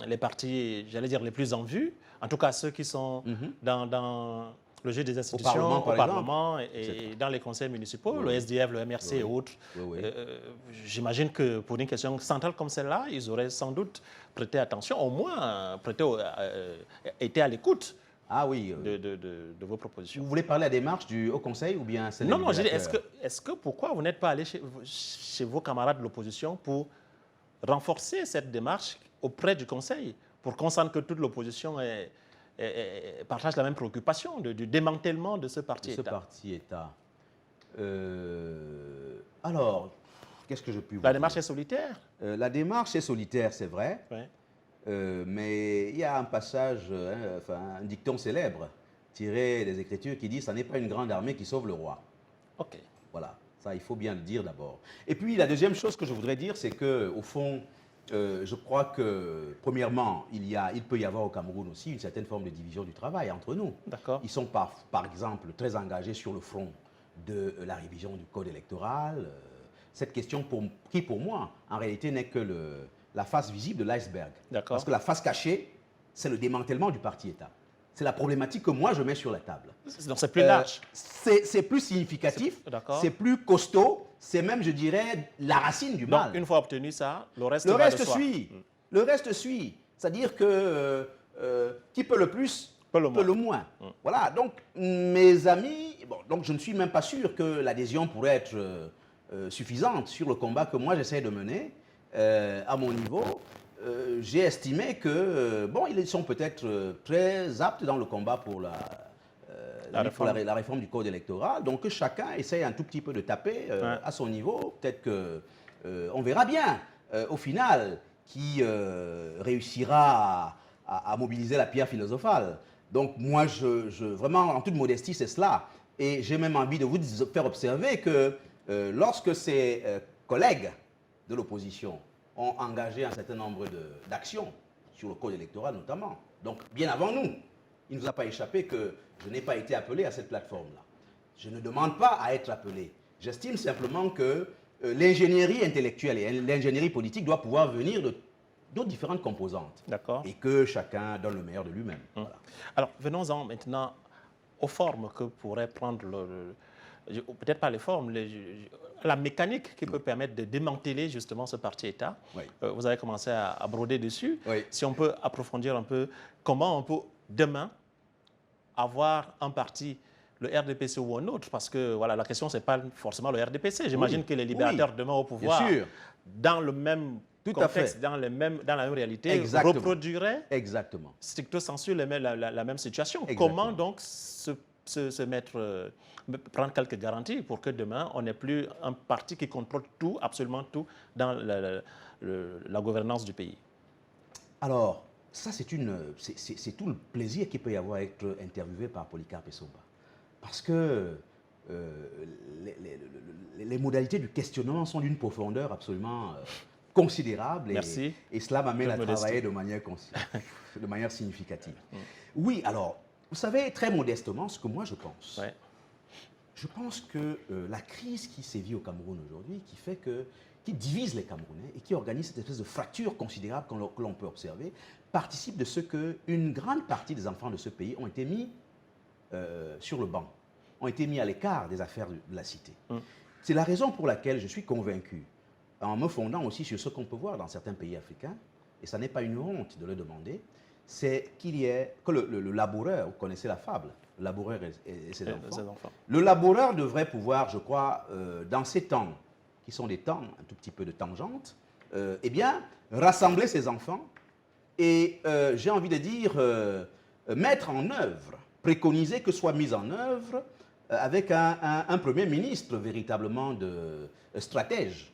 les partis, j'allais dire, les plus en vue, en tout cas ceux qui sont dans Le jeu des Au institutions, Parlement, par exemple. Parlement et dans les conseils municipaux, Oui, le SDF, le MRC et autres. Oui. J'imagine que pour une question centrale comme celle-là, ils auraient sans doute prêté attention, au moins été à l'écoute Ah oui. de vos propositions. Vous voulez parler à la démarche du Haut Conseil ou bien celle des Non, je dis, libérateurs? est-ce que pourquoi vous n'êtes pas allé chez vos camarades de l'opposition pour renforcer cette démarche auprès du Conseil, pour qu'on sente que toute l'opposition partage la même préoccupation du démantèlement de ce parti-État? Ce parti-État. Alors, qu'est-ce que je puis vous La dire? démarche est solitaire. La démarche est solitaire, c'est vrai. Ouais. Mais il y a un passage, un dicton célèbre tiré des Écritures qui dit « ça n'est pas une grande armée qui sauve le roi ». OK. Voilà, ça il faut bien le dire d'abord. Et puis la deuxième chose que je voudrais dire, c'est qu'au fond, je crois que premièrement, il peut y avoir au Cameroun aussi une certaine forme de division du travail entre nous. D'accord. Ils sont par exemple très engagés sur le front de la révision du code électoral. Cette question qui pour moi, en réalité, n'est que la face visible de l'iceberg. D'accord. Parce que la face cachée, c'est le démantèlement du parti-État. C'est la problématique que moi je mets sur la table. Donc c'est plus large. C'est plus significatif, c'est plus costaud, c'est même, je dirais, la racine du mal. Donc une fois obtenu ça, le reste suit. Le reste suit. C'est-à-dire que qui peut le plus peut le moins. Voilà, donc mes amis, donc je ne suis même pas sûr que l'adhésion pourrait être suffisante sur le combat que moi j'essaie de mener à mon niveau. J'ai estimé que, ils sont peut-être très aptes dans le combat pour la réforme du code électoral. Donc que chacun essaye un tout petit peu de taper à son niveau. Peut-être qu'on verra bien au final qui réussira à mobiliser la pierre philosophale. Donc moi, vraiment, en toute modestie, c'est cela. Et j'ai même envie de vous faire observer que lorsque ces collègues de l'opposition ont engagé un certain nombre d'actions sur le code électoral notamment. Donc, bien avant nous, il ne nous a pas échappé que je n'ai pas été appelé à cette plateforme-là. Je ne demande pas à être appelé. J'estime simplement que l'ingénierie intellectuelle et l'ingénierie politique doivent pouvoir venir d'autres différentes composantes. D'accord. Et que chacun donne le meilleur de lui-même. Voilà. Alors, venons-en maintenant aux formes que pourrait prendre peut-être pas les formes, la mécanique qui peut permettre de démanteler justement ce parti-État. Oui. Vous avez commencé à broder dessus. Oui. Si on peut approfondir un peu, comment on peut demain avoir un parti, le RDPC ou un autre, parce que voilà, la question, ce n'est pas forcément le RDPC. J'imagine que les libérateurs demain au pouvoir, dans le même contexte, dans la même réalité, reproduiraient stricto sensu la même situation. Exactement. Comment donc se mettre, prendre quelques garanties pour que demain, on n'ait plus un parti qui contrôle tout, absolument tout, dans la gouvernance du pays? Alors, ça, c'est tout le plaisir qu'il peut y avoir à être interviewé par Polycarpe Essomba. Parce que les modalités du questionnement sont d'une profondeur absolument considérable. Et cela m'amène à travailler de manière significative. Oui, alors, vous savez, très modestement, ce que moi je pense. Ouais. Je pense que la crise qui sévit au Cameroun aujourd'hui, qui divise les Camerounais et qui organise cette espèce de fracture considérable que l'on peut observer, participe de ce qu'une grande partie des enfants de ce pays ont été mis sur le banc, ont été mis à l'écart des affaires de la cité. C'est la raison pour laquelle je suis convaincu, en me fondant aussi sur ce qu'on peut voir dans certains pays africains, et ça n'est pas une honte de le demander, c'est que le laboureur, vous connaissez la fable, le laboureur et ses enfants. Le laboureur devrait pouvoir, je crois, dans ces temps, qui sont des temps un tout petit peu de tangente, eh bien, rassembler ses enfants et, j'ai envie de dire, mettre en œuvre, préconiser que soit mis en œuvre avec un Premier ministre véritablement stratège,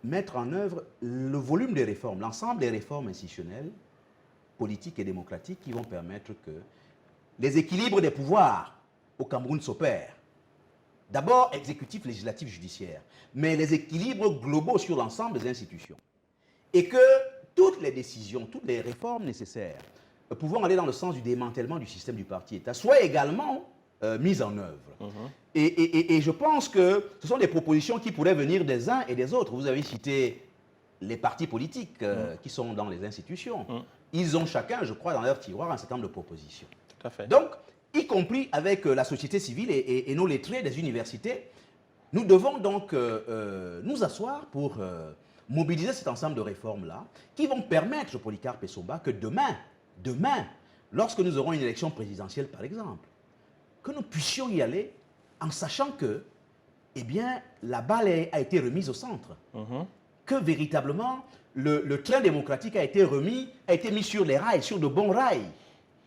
mettre en œuvre le volume des réformes, l'ensemble des réformes institutionnelles, politiques et démocratiques qui vont permettre que les équilibres des pouvoirs au Cameroun s'opèrent. D'abord, exécutif, législatif, judiciaire, mais les équilibres globaux sur l'ensemble des institutions. Et que toutes les décisions, toutes les réformes nécessaires pouvant aller dans le sens du démantèlement du système du parti-État soient également mises en œuvre. Et je pense que ce sont des propositions qui pourraient venir des uns et des autres. Vous avez cité les partis politiques qui sont dans les institutions. Ils ont chacun, je crois, dans leur tiroir un certain nombre de propositions. Tout à fait. Donc, y compris avec la société civile et nos lettrés des universités. Nous devons donc nous asseoir pour mobiliser cet ensemble de réformes-là qui vont permettre, Polycarpe Essomba, que demain, lorsque nous aurons une élection présidentielle par exemple, que nous puissions y aller en sachant que, eh bien, la balle a été remise au centre. Que véritablement, le train démocratique a été mis sur les rails, sur de bons rails.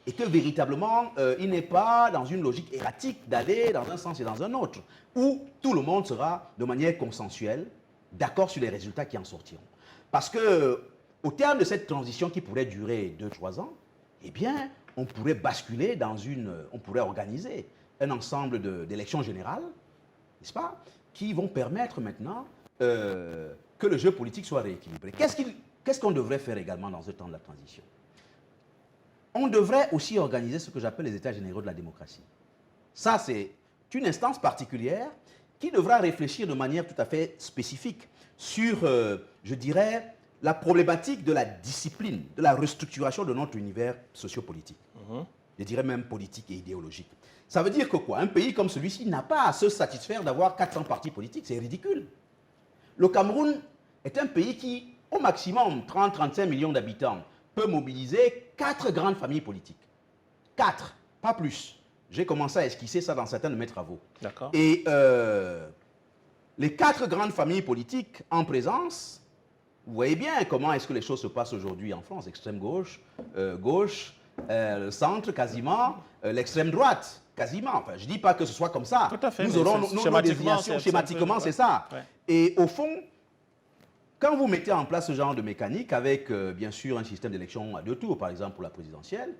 Et que véritablement, il n'est pas dans une logique erratique d'aller dans un sens et dans un autre, où tout le monde sera de manière consensuelle d'accord sur les résultats qui en sortiront. Parce que, au terme de cette transition qui pourrait durer 2-3 ans, eh bien, on pourrait basculer on pourrait organiser un ensemble d'élections générales, n'est-ce pas, qui vont permettre maintenant que le jeu politique soit rééquilibré. Qu'est-ce qu'on devrait faire également dans ce temps de la transition? On devrait aussi organiser ce que j'appelle les états généraux de la démocratie. Ça, c'est une instance particulière qui devra réfléchir de manière tout à fait spécifique sur, je dirais, la problématique de la discipline, de la restructuration de notre univers sociopolitique. Je dirais même politique et idéologique. Ça veut dire que quoi? Un pays comme celui-ci n'a pas à se satisfaire d'avoir 400 partis politiques, c'est ridicule. Le Cameroun est un pays qui, au maximum 30-35 millions d'habitants, peut mobiliser 4 grandes familles politiques. 4, pas plus. J'ai commencé à esquisser ça dans certains de mes travaux. D'accord. Et les 4 grandes familles politiques en présence, vous voyez bien comment est-ce que les choses se passent aujourd'hui en France. Extrême gauche, le centre quasiment, l'extrême droite quasiment. Enfin, je ne dis pas que ce soit comme ça. Tout à fait. Nous aurons nos déviations, schématiquement, c'est ça. Ouais. Et au fond, quand vous mettez en place ce genre de mécanique avec, bien sûr, un système d'élection à 2 tours, par exemple pour la présidentielle,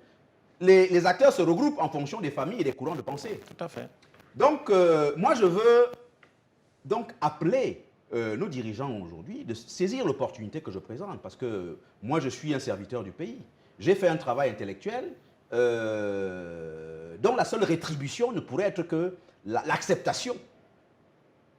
les acteurs se regroupent en fonction des familles et des courants de pensée. Tout à fait. Donc, moi, je veux donc appeler nos dirigeants aujourd'hui de saisir l'opportunité que je présente, parce que moi, je suis un serviteur du pays. J'ai fait un travail intellectuel dont la seule rétribution ne pourrait être que l'acceptation,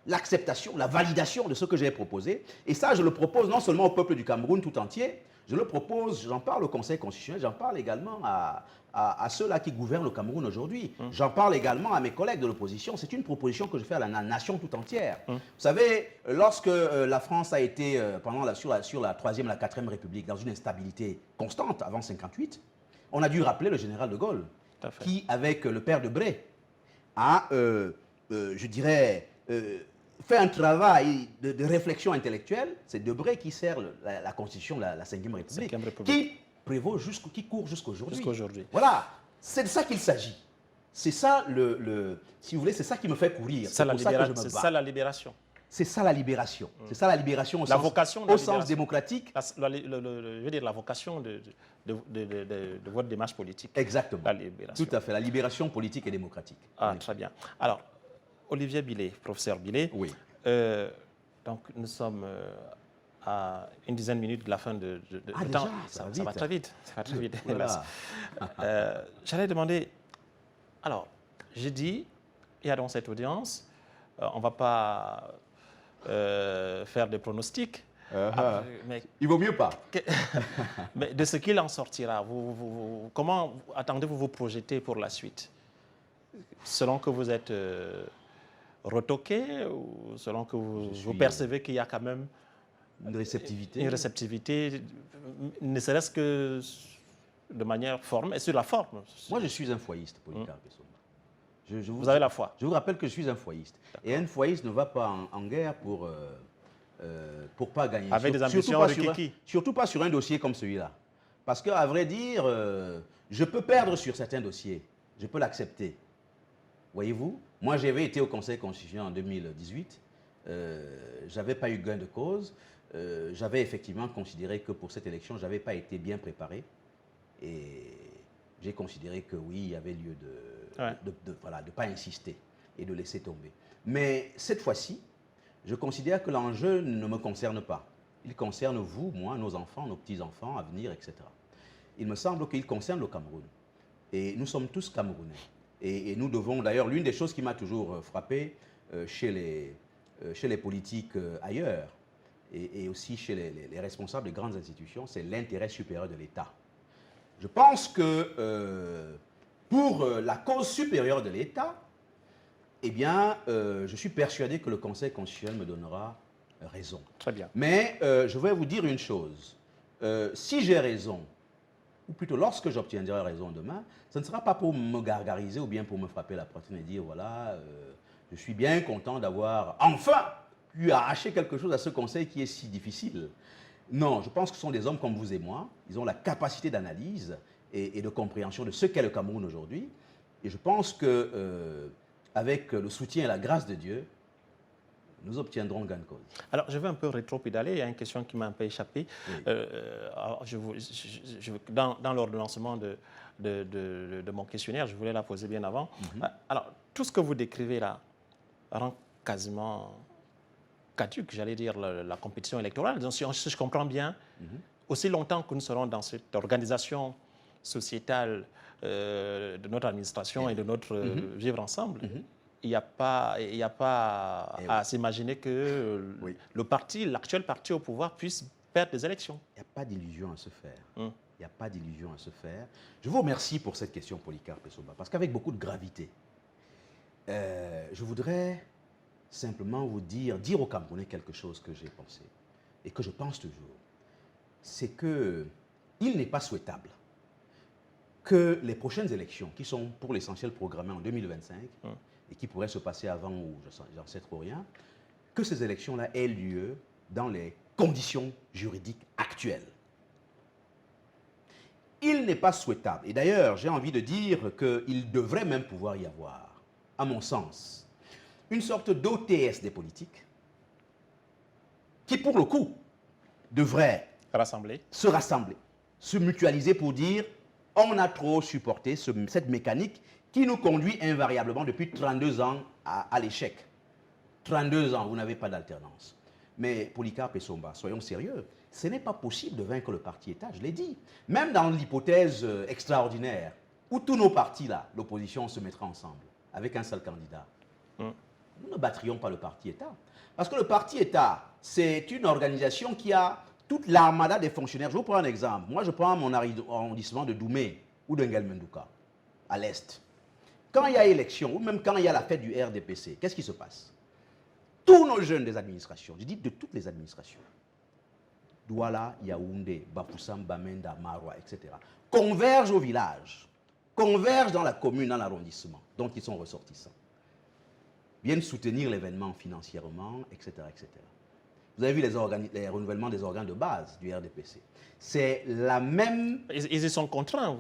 la validation de ce que j'ai proposé. Et ça, je le propose non seulement au peuple du Cameroun tout entier, je le propose, j'en parle au Conseil constitutionnel, j'en parle également à ceux-là qui gouvernent le Cameroun aujourd'hui. J'en parle également à mes collègues de l'opposition. C'est une proposition que je fais à la nation tout entière. Vous savez, lorsque la France a été, sur la 3e et la 4e République, dans une instabilité constante avant 1958, on a dû rappeler le général de Gaulle, qui, avec le père de Bray, a, je dirais, fait un travail de réflexion intellectuelle. C'est Debré qui sert la Constitution, la 5e République, qui prévaut qui court jusqu'aujourd'hui. Voilà, c'est de ça qu'il s'agit. C'est ça, si vous voulez, c'est ça qui me fait courir. C'est pour ça que je me bats. C'est ça la libération. C'est ça la libération. C'est ça la libération au sens démocratique. Je veux dire la vocation de votre démarche politique. Exactement. La libération. Tout à fait, la libération politique et démocratique. Ah, très bien. Alors, Olivier Billet, professeur Billet. Oui. Donc, nous sommes à une dizaine de minutes de la fin de déjà, temps. Ça va très vite. Ça va très vite. Voilà. J'allais demander, alors, j'ai dit, il y a dans cette audience, on ne va pas faire des pronostics. Mais il vaut mieux pas. Mais de ce qu'il en sortira, comment attendez-vous vous projeter pour la suite? Selon que vous êtes retoqué ou selon que vous percevez qu'il y a quand même une réceptivité. Une réceptivité, ne serait-ce que de manière forme et sur la forme. Moi, je suis un foyiste, Polycarpe Essomba. Vous avez la foi. Je vous rappelle que je suis un foyiste. Et un foyiste ne va pas en guerre pour pas gagner. Avec des ambitions requiquis. Surtout pas sur un dossier comme celui-là. Parce qu'à vrai dire, je peux perdre sur certains dossiers. Je peux l'accepter. Voyez-vous, moi j'avais été au Conseil constitutionnel en 2018. Je n'avais pas eu gain de cause. J'avais effectivement considéré que pour cette élection, je n'avais pas été bien préparé. Et j'ai considéré que oui, il y avait lieu de pas insister et de laisser tomber. Mais cette fois-ci, je considère que l'enjeu ne me concerne pas. Il concerne vous, moi, nos enfants, nos petits-enfants à venir, etc. Il me semble qu'il concerne le Cameroun. Et nous sommes tous Camerounais. Et nous devons, d'ailleurs, l'une des choses qui m'a toujours frappé chez les politiques ailleurs et aussi chez les responsables des grandes institutions, c'est l'intérêt supérieur de l'État. Je pense que pour la cause supérieure de l'État, eh bien, je suis persuadé que le Conseil constitutionnel me donnera raison. Très bien. Mais je vais vous dire une chose. Si j'ai raison, ou plutôt lorsque j'obtiendrai raison demain, ce ne sera pas pour me gargariser ou bien pour me frapper la poitrine et dire, voilà, je suis bien content d'avoir enfin pu arracher quelque chose à ce Conseil qui est si difficile. Non, je pense que ce sont des hommes comme vous et moi. Ils ont la capacité d'analyse et de compréhension de ce qu'est le Cameroun aujourd'hui. Et je pense que avec le soutien et la grâce de Dieu, nous obtiendrons gain de cause. Alors, je vais un peu rétro-pédaler. Il y a une question qui m'a un peu échappé. Oui. Dans l'ordonnancement de mon questionnaire, je voulais la poser bien avant. Alors, tout ce que vous décrivez là rend quasiment caduque, j'allais dire, la compétition électorale. Donc, si je comprends bien, aussi longtemps que nous serons dans cette organisation sociétale de notre administration et de notre vivre ensemble, il n'y a pas à s'imaginer que le parti, l'actuel parti au pouvoir puisse perdre des élections. Il n'y a pas d'illusion à se faire. Il n'y a pas d'illusion à se faire. Je vous remercie pour cette question, Polycarpe Essomba, parce qu'avec beaucoup de gravité, je voudrais simplement vous dire aux Camerounais quelque chose que j'ai pensé et que je pense toujours. C'est qu'il n'est pas souhaitable que les prochaines élections, qui sont pour l'essentiel programmées en 2025, et qui pourraient se passer avant ou j'en sais trop rien, que ces élections-là aient lieu dans les conditions juridiques actuelles. Il n'est pas souhaitable, et d'ailleurs j'ai envie de dire qu'il devrait même pouvoir y avoir, à mon sens, une sorte d'OTS des politiques qui, pour le coup, devrait se rassembler, se mutualiser pour dire on a trop supporté cette mécanique qui nous conduit invariablement depuis 32 ans à l'échec. 32 ans, vous n'avez pas d'alternance. Mais Polycarpe Essomba, soyons sérieux, ce n'est pas possible de vaincre le parti-État, je l'ai dit. Même dans l'hypothèse extraordinaire, où tous nos partis, là, l'opposition se mettra ensemble, avec un seul candidat, nous ne battrions pas le parti-État. Parce que le parti-État, c'est une organisation qui a toute l'armada des fonctionnaires. Je vous prends un exemple. Moi, je prends mon arrondissement de Doumé ou de Ngelmendouka, à l'est. Quand il y a élection, ou même quand il y a la fête du RDPC, qu'est-ce qui se passe? Tous nos jeunes des administrations, je dis de toutes les administrations, Douala, Yaoundé, Bafoussam, Bamenda, Maroua, etc., convergent au village, convergent dans la commune, dans l'arrondissement, dont ils sont ressortissants, viennent soutenir l'événement financièrement, etc., etc. Vous avez vu les renouvellements des organes de base du RDPC. C'est la même... Ils y sont contraints.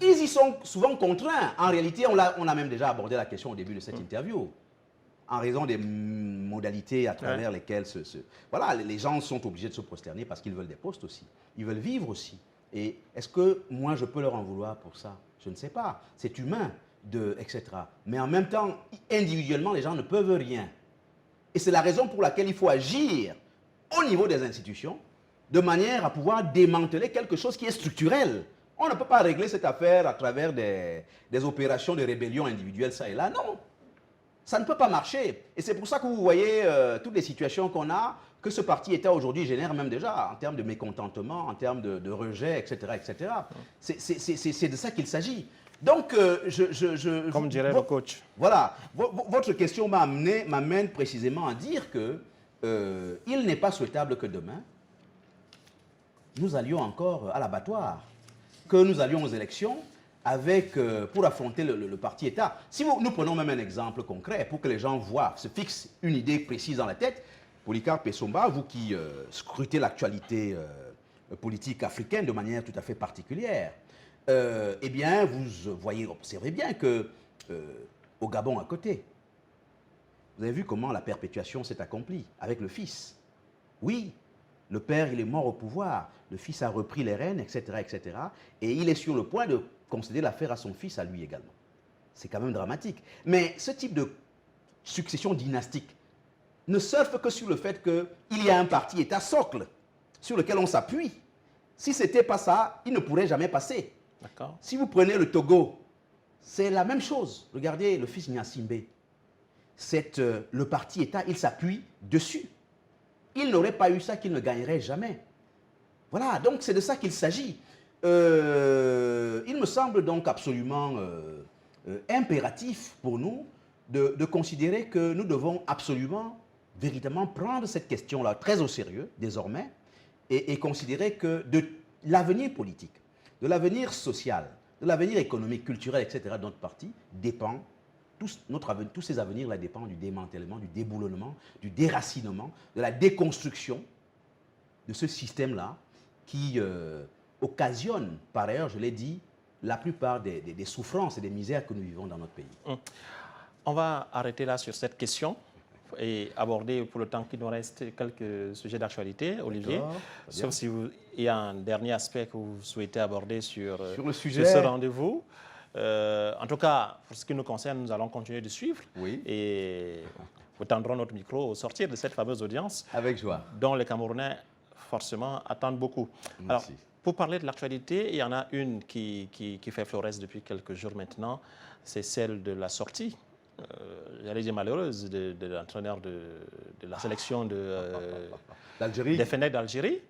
Ils y sont souvent contraints. En réalité, on a même déjà abordé la question au début de cette interview, en raison des modalités à travers lesquelles voilà, les gens sont obligés de se prosterner parce qu'ils veulent des postes aussi. Ils veulent vivre aussi. Et est-ce que moi, je peux leur en vouloir pour ça? Je ne sais pas. C'est humain, etc. Mais en même temps, individuellement, les gens ne peuvent rien. Et c'est la raison pour laquelle il faut agir au niveau des institutions de manière à pouvoir démanteler quelque chose qui est structurel. On ne peut pas régler cette affaire à travers des opérations de rébellion individuelle, ça et là. Non, ça ne peut pas marcher. Et c'est pour ça que vous voyez toutes les situations qu'on a, que ce parti-État aujourd'hui génère même déjà en termes de mécontentement, en termes de rejet, etc. etc. C'est de ça qu'il s'agit. Donc, comme dirait le coach. Voilà. Votre question m'amène précisément à dire que il n'est pas souhaitable que demain, nous allions encore à l'abattoir, que nous allions aux élections avec, pour affronter le parti-État. Si nous prenons même un exemple concret pour que les gens voient, se fixent une idée précise dans la tête, Polycarpe Essomba, vous qui scrutez l'actualité politique africaine de manière tout à fait particulière, eh bien, vous observez bien que au Gabon à côté, vous avez vu comment la perpétuation s'est accomplie avec le fils. Oui, le père, il est mort au pouvoir, le fils a repris les rênes, etc., etc. Et il est sur le point de concéder l'affaire à son fils, à lui également. C'est quand même dramatique. Mais ce type de succession dynastique ne surfe que sur le fait qu'il y a un parti-État socle sur lequel on s'appuie. Si ce n'était pas ça, il ne pourrait jamais passer. Si vous prenez le Togo, c'est la même chose. Regardez le fils Nyasimbe. Le parti-État, il s'appuie dessus. Il n'aurait pas eu ça qu'il ne gagnerait jamais. Voilà, donc c'est de ça qu'il s'agit. Il me semble donc absolument impératif pour nous de considérer que nous devons absolument, véritablement prendre cette question-là très au sérieux désormais et considérer que de l'avenir politique, de l'avenir social, de l'avenir économique, culturel, etc. de notre parti dépend, tous ces avenirs-là dépendent du démantèlement, du déboulonnement, du déracinement, de la déconstruction de ce système-là qui occasionne, par ailleurs, je l'ai dit, la plupart des souffrances et des misères que nous vivons dans notre pays. On va arrêter là sur cette question et aborder pour le temps qu'il nous reste quelques sujets d'actualité, Olivier. Sauf si il y a un dernier aspect que vous souhaitez aborder sur le sujet. Sur ce rendez-vous. En tout cas, pour ce qui nous concerne, nous allons continuer de suivre. Oui. Et vous tendrons notre micro au sortir de cette fameuse audience. Avec joie. Dont les Camerounais, forcément, attendent beaucoup. Merci. Alors, pour parler de l'actualité, il y en a une qui fait florès depuis quelques jours maintenant. C'est celle de la sortie, j'allais dire malheureuse, de l'entraîneur de la sélection d'Algérie. Des Fennecs d'Algérie.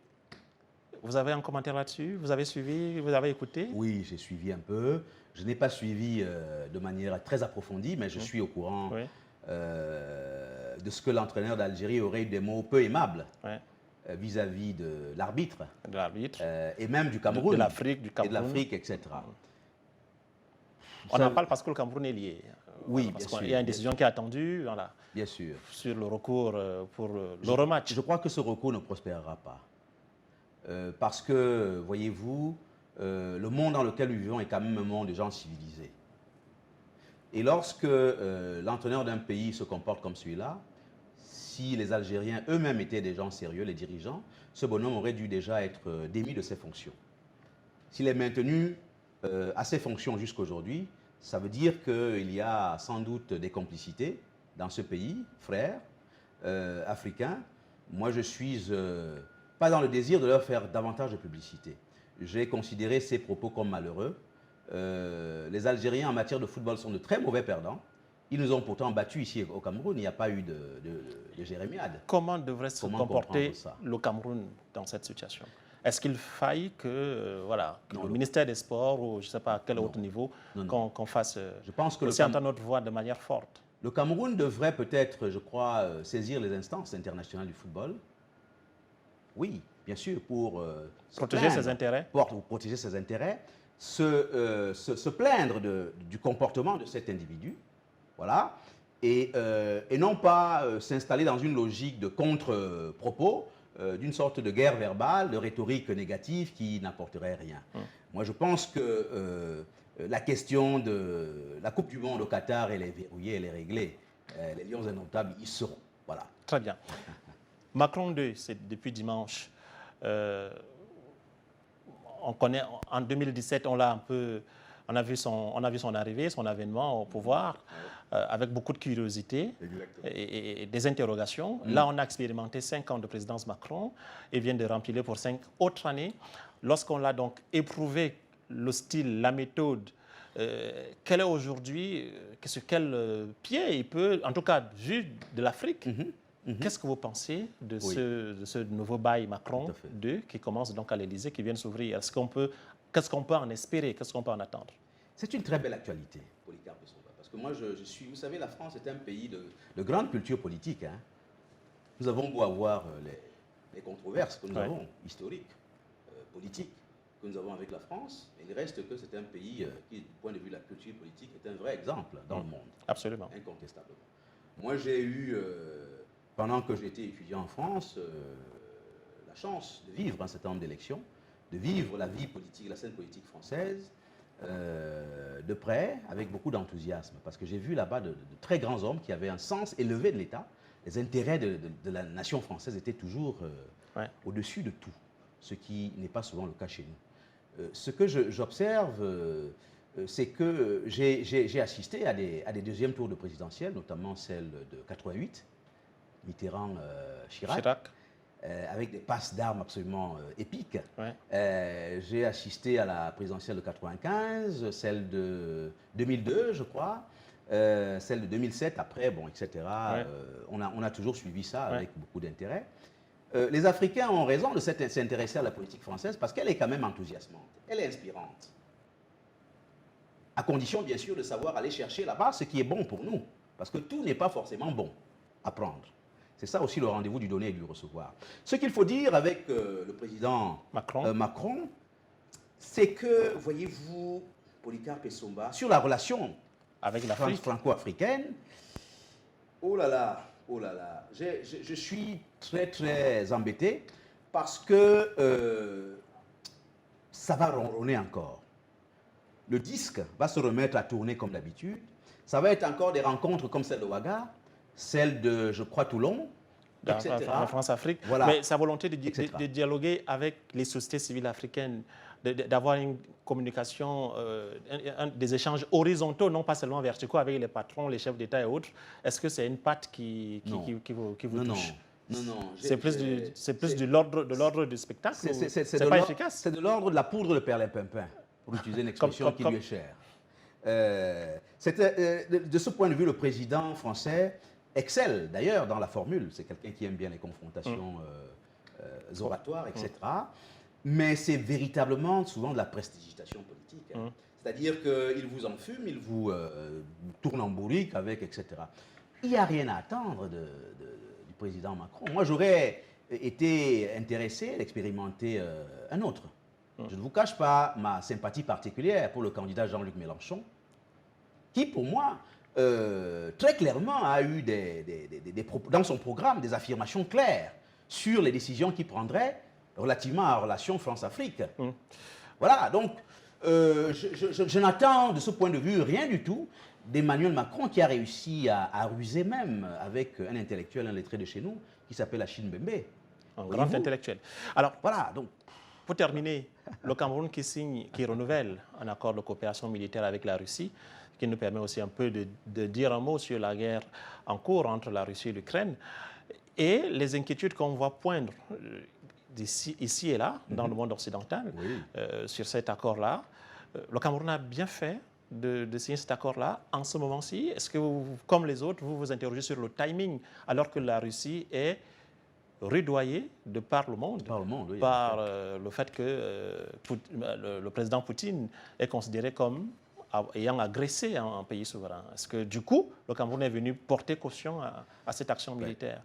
Vous avez un commentaire là-dessus? Vous avez suivi? Vous avez écouté? Oui, j'ai suivi un peu. Je n'ai pas suivi de manière très approfondie, mais je suis au courant de ce que l'entraîneur d'Algérie aurait eu des mots peu aimables vis-à-vis de l'arbitre. Et même du Cameroun. De l'Afrique, du Cameroun. Et de l'Afrique, etc. On en parle parce que le Cameroun est lié. Oui, parce bien sûr. Il y a une décision qui est attendue, voilà, bien sûr, sur le recours pour le rematch. Je crois que ce recours ne prospérera pas. Parce que, voyez-vous, le monde dans lequel nous vivons est quand même un monde de gens civilisés. Et lorsque l'entraîneur d'un pays se comporte comme celui-là, si les Algériens eux-mêmes étaient des gens sérieux, les dirigeants, ce bonhomme aurait dû déjà être démis de ses fonctions. S'il est maintenu à ses fonctions jusqu'aujourd'hui, ça veut dire qu'il y a sans doute des complicités dans ce pays, frère, africain. Moi, je suis pas dans le désir de leur faire davantage de publicité. J'ai considéré ces propos comme malheureux. Les Algériens en matière de football sont de très mauvais perdants. Ils nous ont pourtant battus ici au Cameroun, il n'y a pas eu de jérémiade. Comment devrait se comporter le Cameroun dans cette situation? Est-ce qu'il faille que, le ministère des Sports ou je ne sais pas à quel autre niveau, qu'on fasse aussi entendre notre voix de manière forte? Le Cameroun devrait peut-être, je crois, saisir les instances internationales du football. Oui, bien sûr, pour protéger ses intérêts. Pour protéger ses intérêts, se plaindre du comportement de cet individu. Voilà, et non pas s'installer dans une logique de contre-propos, d'une sorte de guerre verbale, de rhétorique négative qui n'apporterait rien. Moi, je pense que la question de la Coupe du Monde au Qatar, elle est verrouillée, elle est réglée. Les Lions indomptables y seront. Voilà. Très bien. Macron 2, c'est depuis dimanche. On connaît, en 2017, on a vu son arrivée, son avènement au pouvoir, avec beaucoup de curiosité et des interrogations. Là, on a expérimenté 5 ans de présidence Macron et vient de remplir pour 5 autres années. Lorsqu'on l'a donc éprouvé, le style, la méthode, quel est aujourd'hui, sur quel pied il peut, en tout cas vu de l'Afrique, qu'est-ce que vous pensez de ce nouveau bail Macron 2 qui commence donc à l'Élysée, qui vient de s'ouvrir? Qu'est-ce qu'on peut en espérer? Qu'est-ce qu'on peut en attendre? C'est une très belle actualité, Polycarpe Bessonga, parce que moi, je suis... Vous savez, la France est un pays de grande culture politique. Hein. Nous avons beau avoir les controverses que nous avons, historiques, politiques, que nous avons avec la France, mais il reste que c'est un pays qui, du point de vue de la culture politique, est un vrai exemple dans le monde. Absolument. Incontestablement. Moi, j'ai eu... pendant que j'étais étudiant en France, la chance de vivre un certain nombre d'élections, de vivre la vie politique, la scène politique française, de près, avec beaucoup d'enthousiasme, parce que j'ai vu là-bas de très grands hommes qui avaient un sens élevé de l'État. Les intérêts de la nation française étaient toujours au-dessus de tout, ce qui n'est pas souvent le cas chez nous. Ce que j'observe, c'est que j'ai assisté à des deuxièmes tours de présidentielles, notamment celle de 88, Mitterrand-Chirac, avec des passes d'armes absolument épiques. J'ai assisté à la présidentielle de 95, celle de 2002, je crois, celle de 2007, après, bon, etc. On a toujours suivi ça avec beaucoup d'intérêt. les Africains ont raison de s'intéresser à la politique française parce qu'elle est quand même enthousiasmante, elle est inspirante. À condition, bien sûr, de savoir aller chercher là-bas ce qui est bon pour nous. Parce que tout n'est pas forcément bon à prendre. C'est ça aussi le rendez-vous du donner et du recevoir. Ce qu'il faut dire avec le président Macron, c'est que, voyez-vous, Polycarpe Essomba, sur la relation avec la franco-africaine, oh là là, je suis très très embêté parce que ça va ronronner encore. Le disque va se remettre à tourner comme d'habitude. Ça va être encore des rencontres comme celle de Ouaga, celle de, je crois, Toulon, etc. La France-Afrique. Voilà. Mais sa volonté de dialoguer avec les sociétés civiles africaines, d'avoir une communication, des échanges horizontaux, non pas seulement verticaux avec les patrons, les chefs d'État et autres, est-ce que c'est une patte qui vous touche? Non. C'est plus de l'ordre du spectacle? C'est pas efficace? C'est de l'ordre de la poudre de perlimpinpin, pour utiliser une expression qui lui est chère. De ce point de vue, le président français excelle d'ailleurs dans la formule. C'est quelqu'un qui aime bien les confrontations oratoires, etc. Mais c'est véritablement souvent de la prestidigitation politique. C'est-à-dire qu'il vous enfume, il vous tourne en bourrique avec, etc. Il n'y a rien à attendre du président Macron. Moi, j'aurais été intéressé d'expérimenter un autre. Je ne vous cache pas ma sympathie particulière pour le candidat Jean-Luc Mélenchon, qui, pour moi, très clairement a eu dans son programme des affirmations claires sur les décisions qu'il prendrait relativement à la relation France-Afrique. Voilà, donc je n'attends de ce point de vue rien du tout d'Emmanuel Macron, qui a réussi à ruser même avec un intellectuel, un lettré de chez nous, qui s'appelle Achille Mbembe. Un grand intellectuel. Alors, voilà, donc... Pour terminer, le Cameroun qui renouvelle un accord de coopération militaire avec la Russie, qui nous permet aussi un peu de dire un mot sur la guerre en cours entre la Russie et l'Ukraine, et les inquiétudes qu'on voit poindre ici et là, dans le monde occidental, sur cet accord-là. Le Cameroun a bien fait de signer cet accord-là en ce moment-ci. Est-ce que, comme les autres, vous vous interrogez sur le timing, alors que la Russie est rudoyé de par le monde, par le fait que le président Poutine est considéré comme ayant agressé un pays souverain. Est-ce que du coup, le Cameroun est venu porter caution à cette action militaire?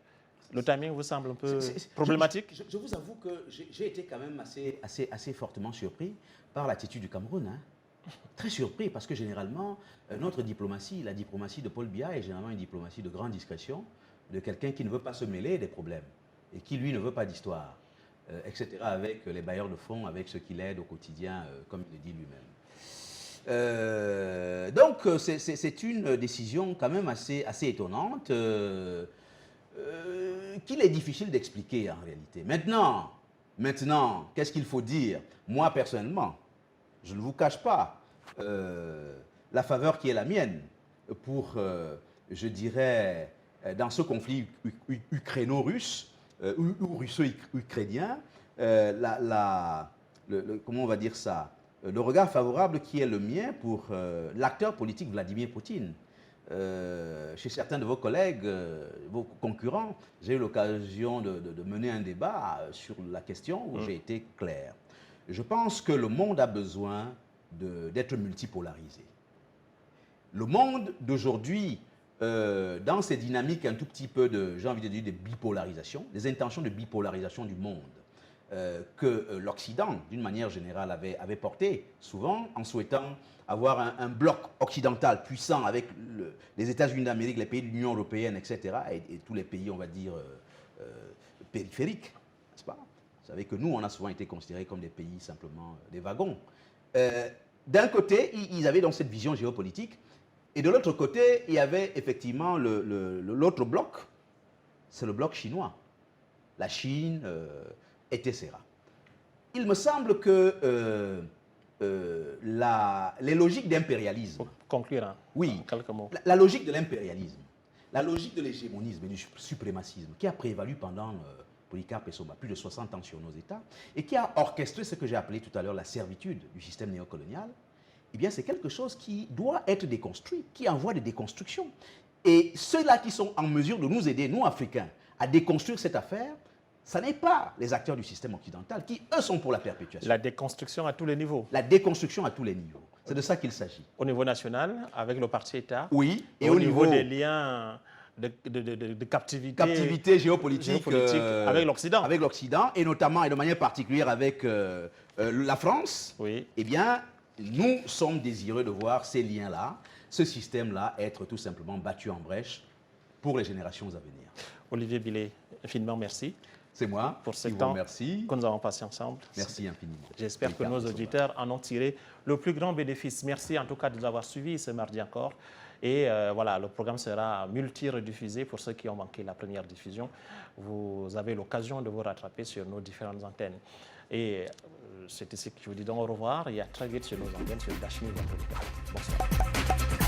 Le timing vous semble un peu problématique? Je vous avoue que j'ai été quand même assez fortement surpris par l'attitude du Cameroun. Très surpris, parce que généralement, notre diplomatie, la diplomatie de Paul Biya, est généralement une diplomatie de grande discrétion, de quelqu'un qui ne veut pas se mêler des problèmes et qui, lui, ne veut pas d'histoire, etc., avec les bailleurs de fonds, avec ceux qui l'aident au quotidien, comme il le dit lui-même. Donc, c'est une décision quand même assez étonnante, qu'il est difficile d'expliquer en réalité. Maintenant, qu'est-ce qu'il faut dire? Moi, personnellement, je ne vous cache pas la faveur qui est la mienne pour, je dirais, dans ce conflit ukraino-russe, ou russo-ukrainien, comment on va dire ça, le regard favorable qui est le mien pour l'acteur politique Vladimir Poutine. Chez certains de vos collègues, vos concurrents, j'ai eu l'occasion de mener un débat sur la question où j'ai été clair. Je pense que le monde a besoin d'être multipolarisé. Le monde d'aujourd'hui, dans ces dynamiques un tout petit peu j'ai envie de dire, de bipolarisation, des intentions de bipolarisation du monde que l'Occident, d'une manière générale, avait porté souvent en souhaitant avoir un bloc occidental puissant avec les États-Unis d'Amérique, les pays de l'Union européenne, etc., et tous les pays, on va dire, périphériques, n'est-ce pas? Vous savez que nous, on a souvent été considérés comme des pays simplement des wagons. D'un côté, ils avaient donc cette vision géopolitique, et de l'autre côté, il y avait effectivement l'autre bloc, c'est le bloc chinois. La Chine, etc. Il me semble que les logiques d'impérialisme... Pour conclure, oui, quelques mots. La logique de l'impérialisme, la logique de l'hégémonisme et du suprémacisme qui a prévalu pendant Polycarpe Essomba, plus de 60 ans sur nos États, et qui a orchestré ce que j'ai appelé tout à l'heure la servitude du système néocolonial, eh bien c'est quelque chose qui doit être déconstruit, qui envoie des déconstructions. Et ceux-là qui sont en mesure de nous aider, nous Africains, à déconstruire cette affaire, Ça n'est pas les acteurs du système occidental qui, eux, sont pour la perpétuation. La déconstruction à tous les niveaux. La déconstruction à tous les niveaux. C'est de ça qu'il s'agit. Au niveau national, avec le parti État. Oui, et au niveau des liens de captivité géopolitique avec l'Occident. Avec l'Occident, et notamment et de manière particulière avec la France. Oui. Eh bien, nous sommes désireux de voir ces liens-là, ce système-là, être tout simplement battu en brèche pour les générations à venir. Olivier Billet, infiniment merci. C'est moi pour ce qui vous temps remercie. que nous avons passé ensemble. Merci infiniment. J'espère que nos auditeurs en ont tiré le plus grand bénéfice. Merci en tout cas de nous avoir suivis ce mardi encore. Et voilà, le programme sera multi-rediffusé pour ceux qui ont manqué la première diffusion. Vous avez l'occasion de vous rattraper sur nos différentes antennes. Et c'est ici que je vous dis donc au revoir et à très vite sur nos antennes sur Dashni. Bonsoir.